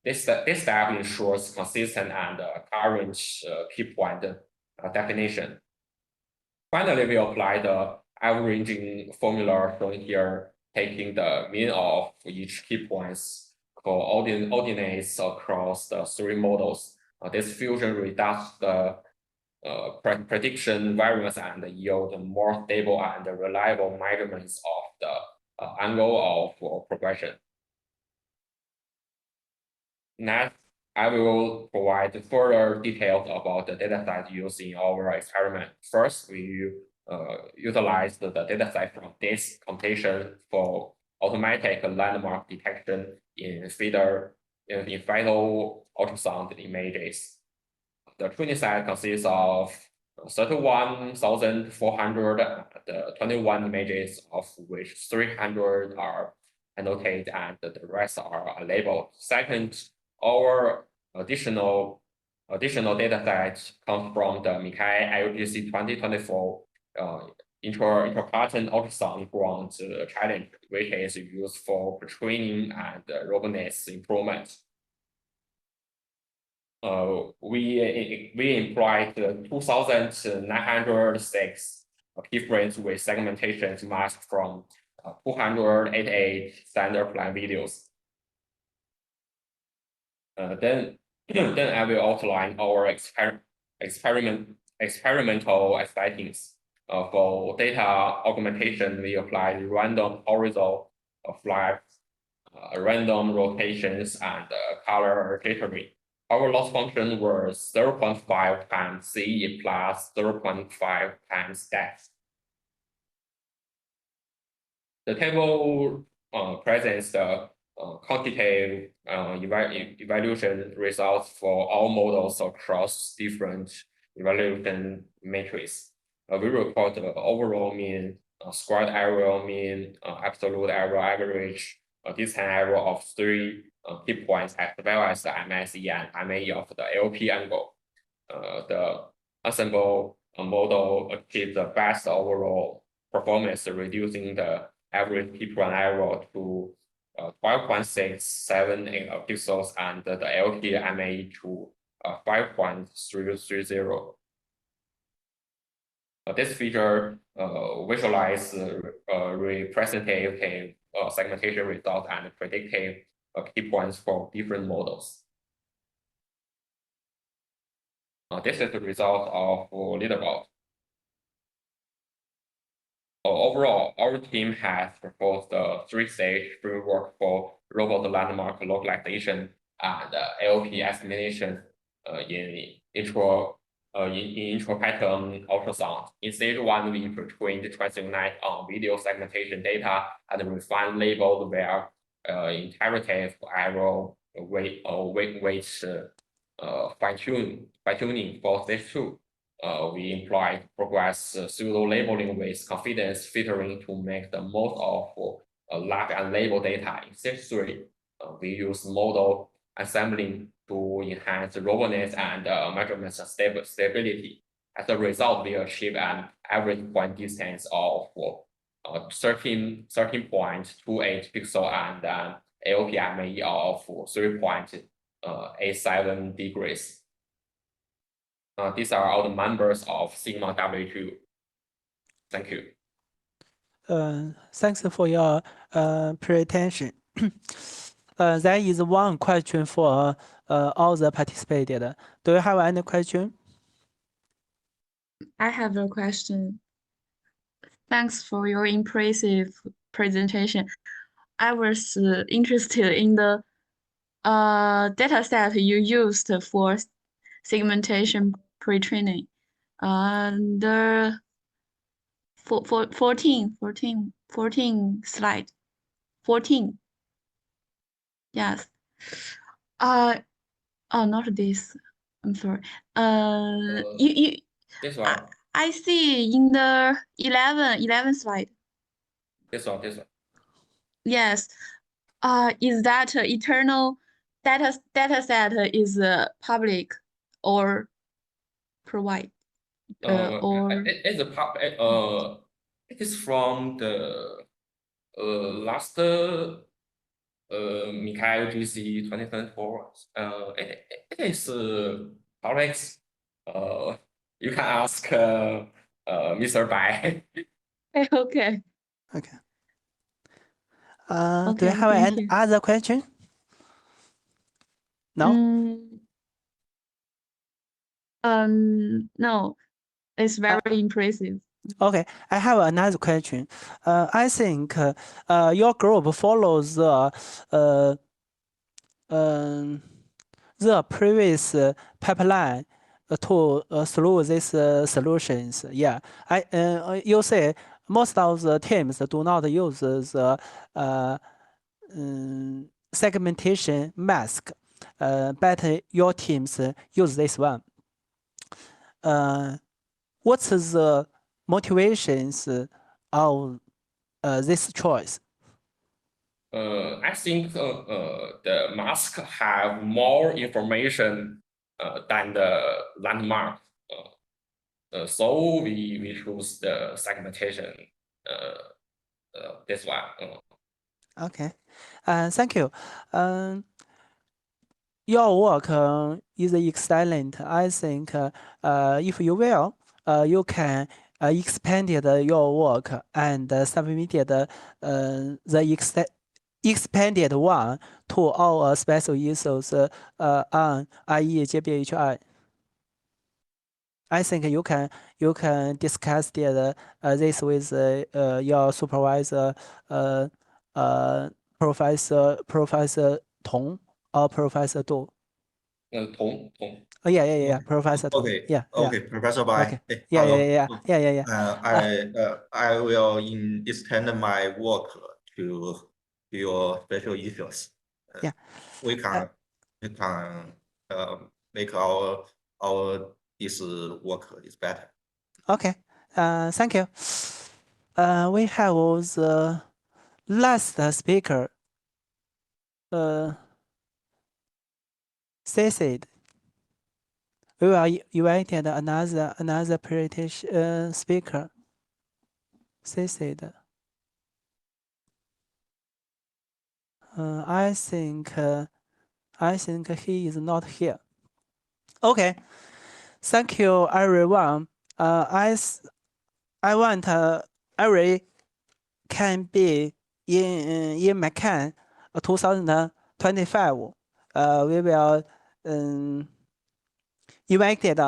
this step ensures consistent and current key point definition. Finally, we apply the averaging formula shown here, taking the mean of each key points coordinates across the 3 models. This fusion reduces the prediction variance and yield more stable and reliable measurements of the angle of progression. Next, I will provide further details about the dataset used in our experiment. First, we utilize the dataset from this computation for automatic landmark detection in fetal ultrasound images. The training set consists of 31,421 images, of which 300 are annotated and the rest are labeled. Second, our additional data set comes from the MICCAI IUGC 2024 intrapartum ultrasound ground challenge, which is used for training and robustness improvement. We employed 2,906 keyframes with segmentation masked from 288 standard plan videos. Then I will outline our experimental settings. For data augmentation, we apply random horizontal flags, random rotations, and color jittering. Our loss function was 0.5 times C plus 0.5 times depth. The table presents the quantitative evaluation results for all models across different evaluation matrices. We report the overall mean, squared error mean, absolute error average, distance error of 3 key points, as well as the MSE and MAE of the LP angle. The ensemble model achieved the best overall performance, reducing the average peak run error to 12.678 pixels and the LP MAE to 5.330. This feature visualizes representative segmentation results and predictive key points for different models. This is the result of leaderboard. Overall, our team has proposed a 3-stage framework for robot landmark localization and LP estimation in intrapattern ultrasound. In stage 1, we trained TransUnite on video segmentation data and refined labeled where interpretive error weight fine-tuning for stage 2. We employ progress pseudo labeling with confidence filtering to make the most of lab and label data. In stage 3, we use model assembling to enhance robustness and measurement stability. As a result, we achieve an average point distance of 13.28 pixel and an AOP MAE of 3.87 degrees. These are all the members of Sigma W2. Thank you. Thanks for your presentation. There is one question for all the participated. Do you have any question? I have a question. Thanks for your impressive presentation. I was interested in the data set you used for segmentation pre-training. The 14 slide. 14. Yes. Oh, not this. I'm sorry. You This one. I see in the 11 slide. This one. Yes. Is that eternal data set is public or provide? Or It's a it is from the last MICCAI IUGC 2024. It is public. You can ask Mr. Bai. okay. Okay. Do Okay, you have thank any you. other question? No? No, it's very impressive. Okay, I have another question. I think your group follows the previous pipeline to through these solutions. Yeah, you say most of the teams do not use the segmentation mask, but your teams use this one. What's the motivations of this choice? I think the mask have more information than the landmark. So we choose the segmentation. This one. Okay, thank you. Your work is excellent. I think if you will, you can expand your work and submit the expanded one to our special issues on IEGBHI. I think you can discuss this with your supervisor, Professor Tong or Professor Du. Tong. Oh yeah, Professor Tong. Okay. Yeah. Okay, Professor Bai. Okay. Hey, Yeah, hello. yeah. I will extend my work to your special issues. Yeah. We can make our this work is better. Okay. Thank you. We have the last speaker. Cecil. We will invited another British speaker. Cecil. I think he is not here. Okay. Thank you, everyone. I want every can be in MICCAI 2025. We will invited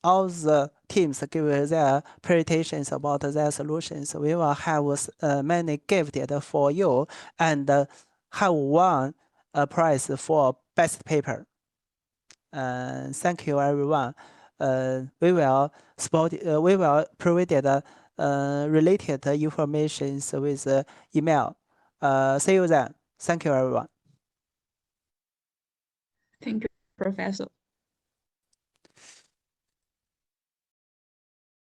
all the teams give their presentations about their solutions. We will have many gifted for you and have one prize for best paper. Thank you, everyone. We will provide related information with email. See you then. Thank you, everyone. Thank you, Professor.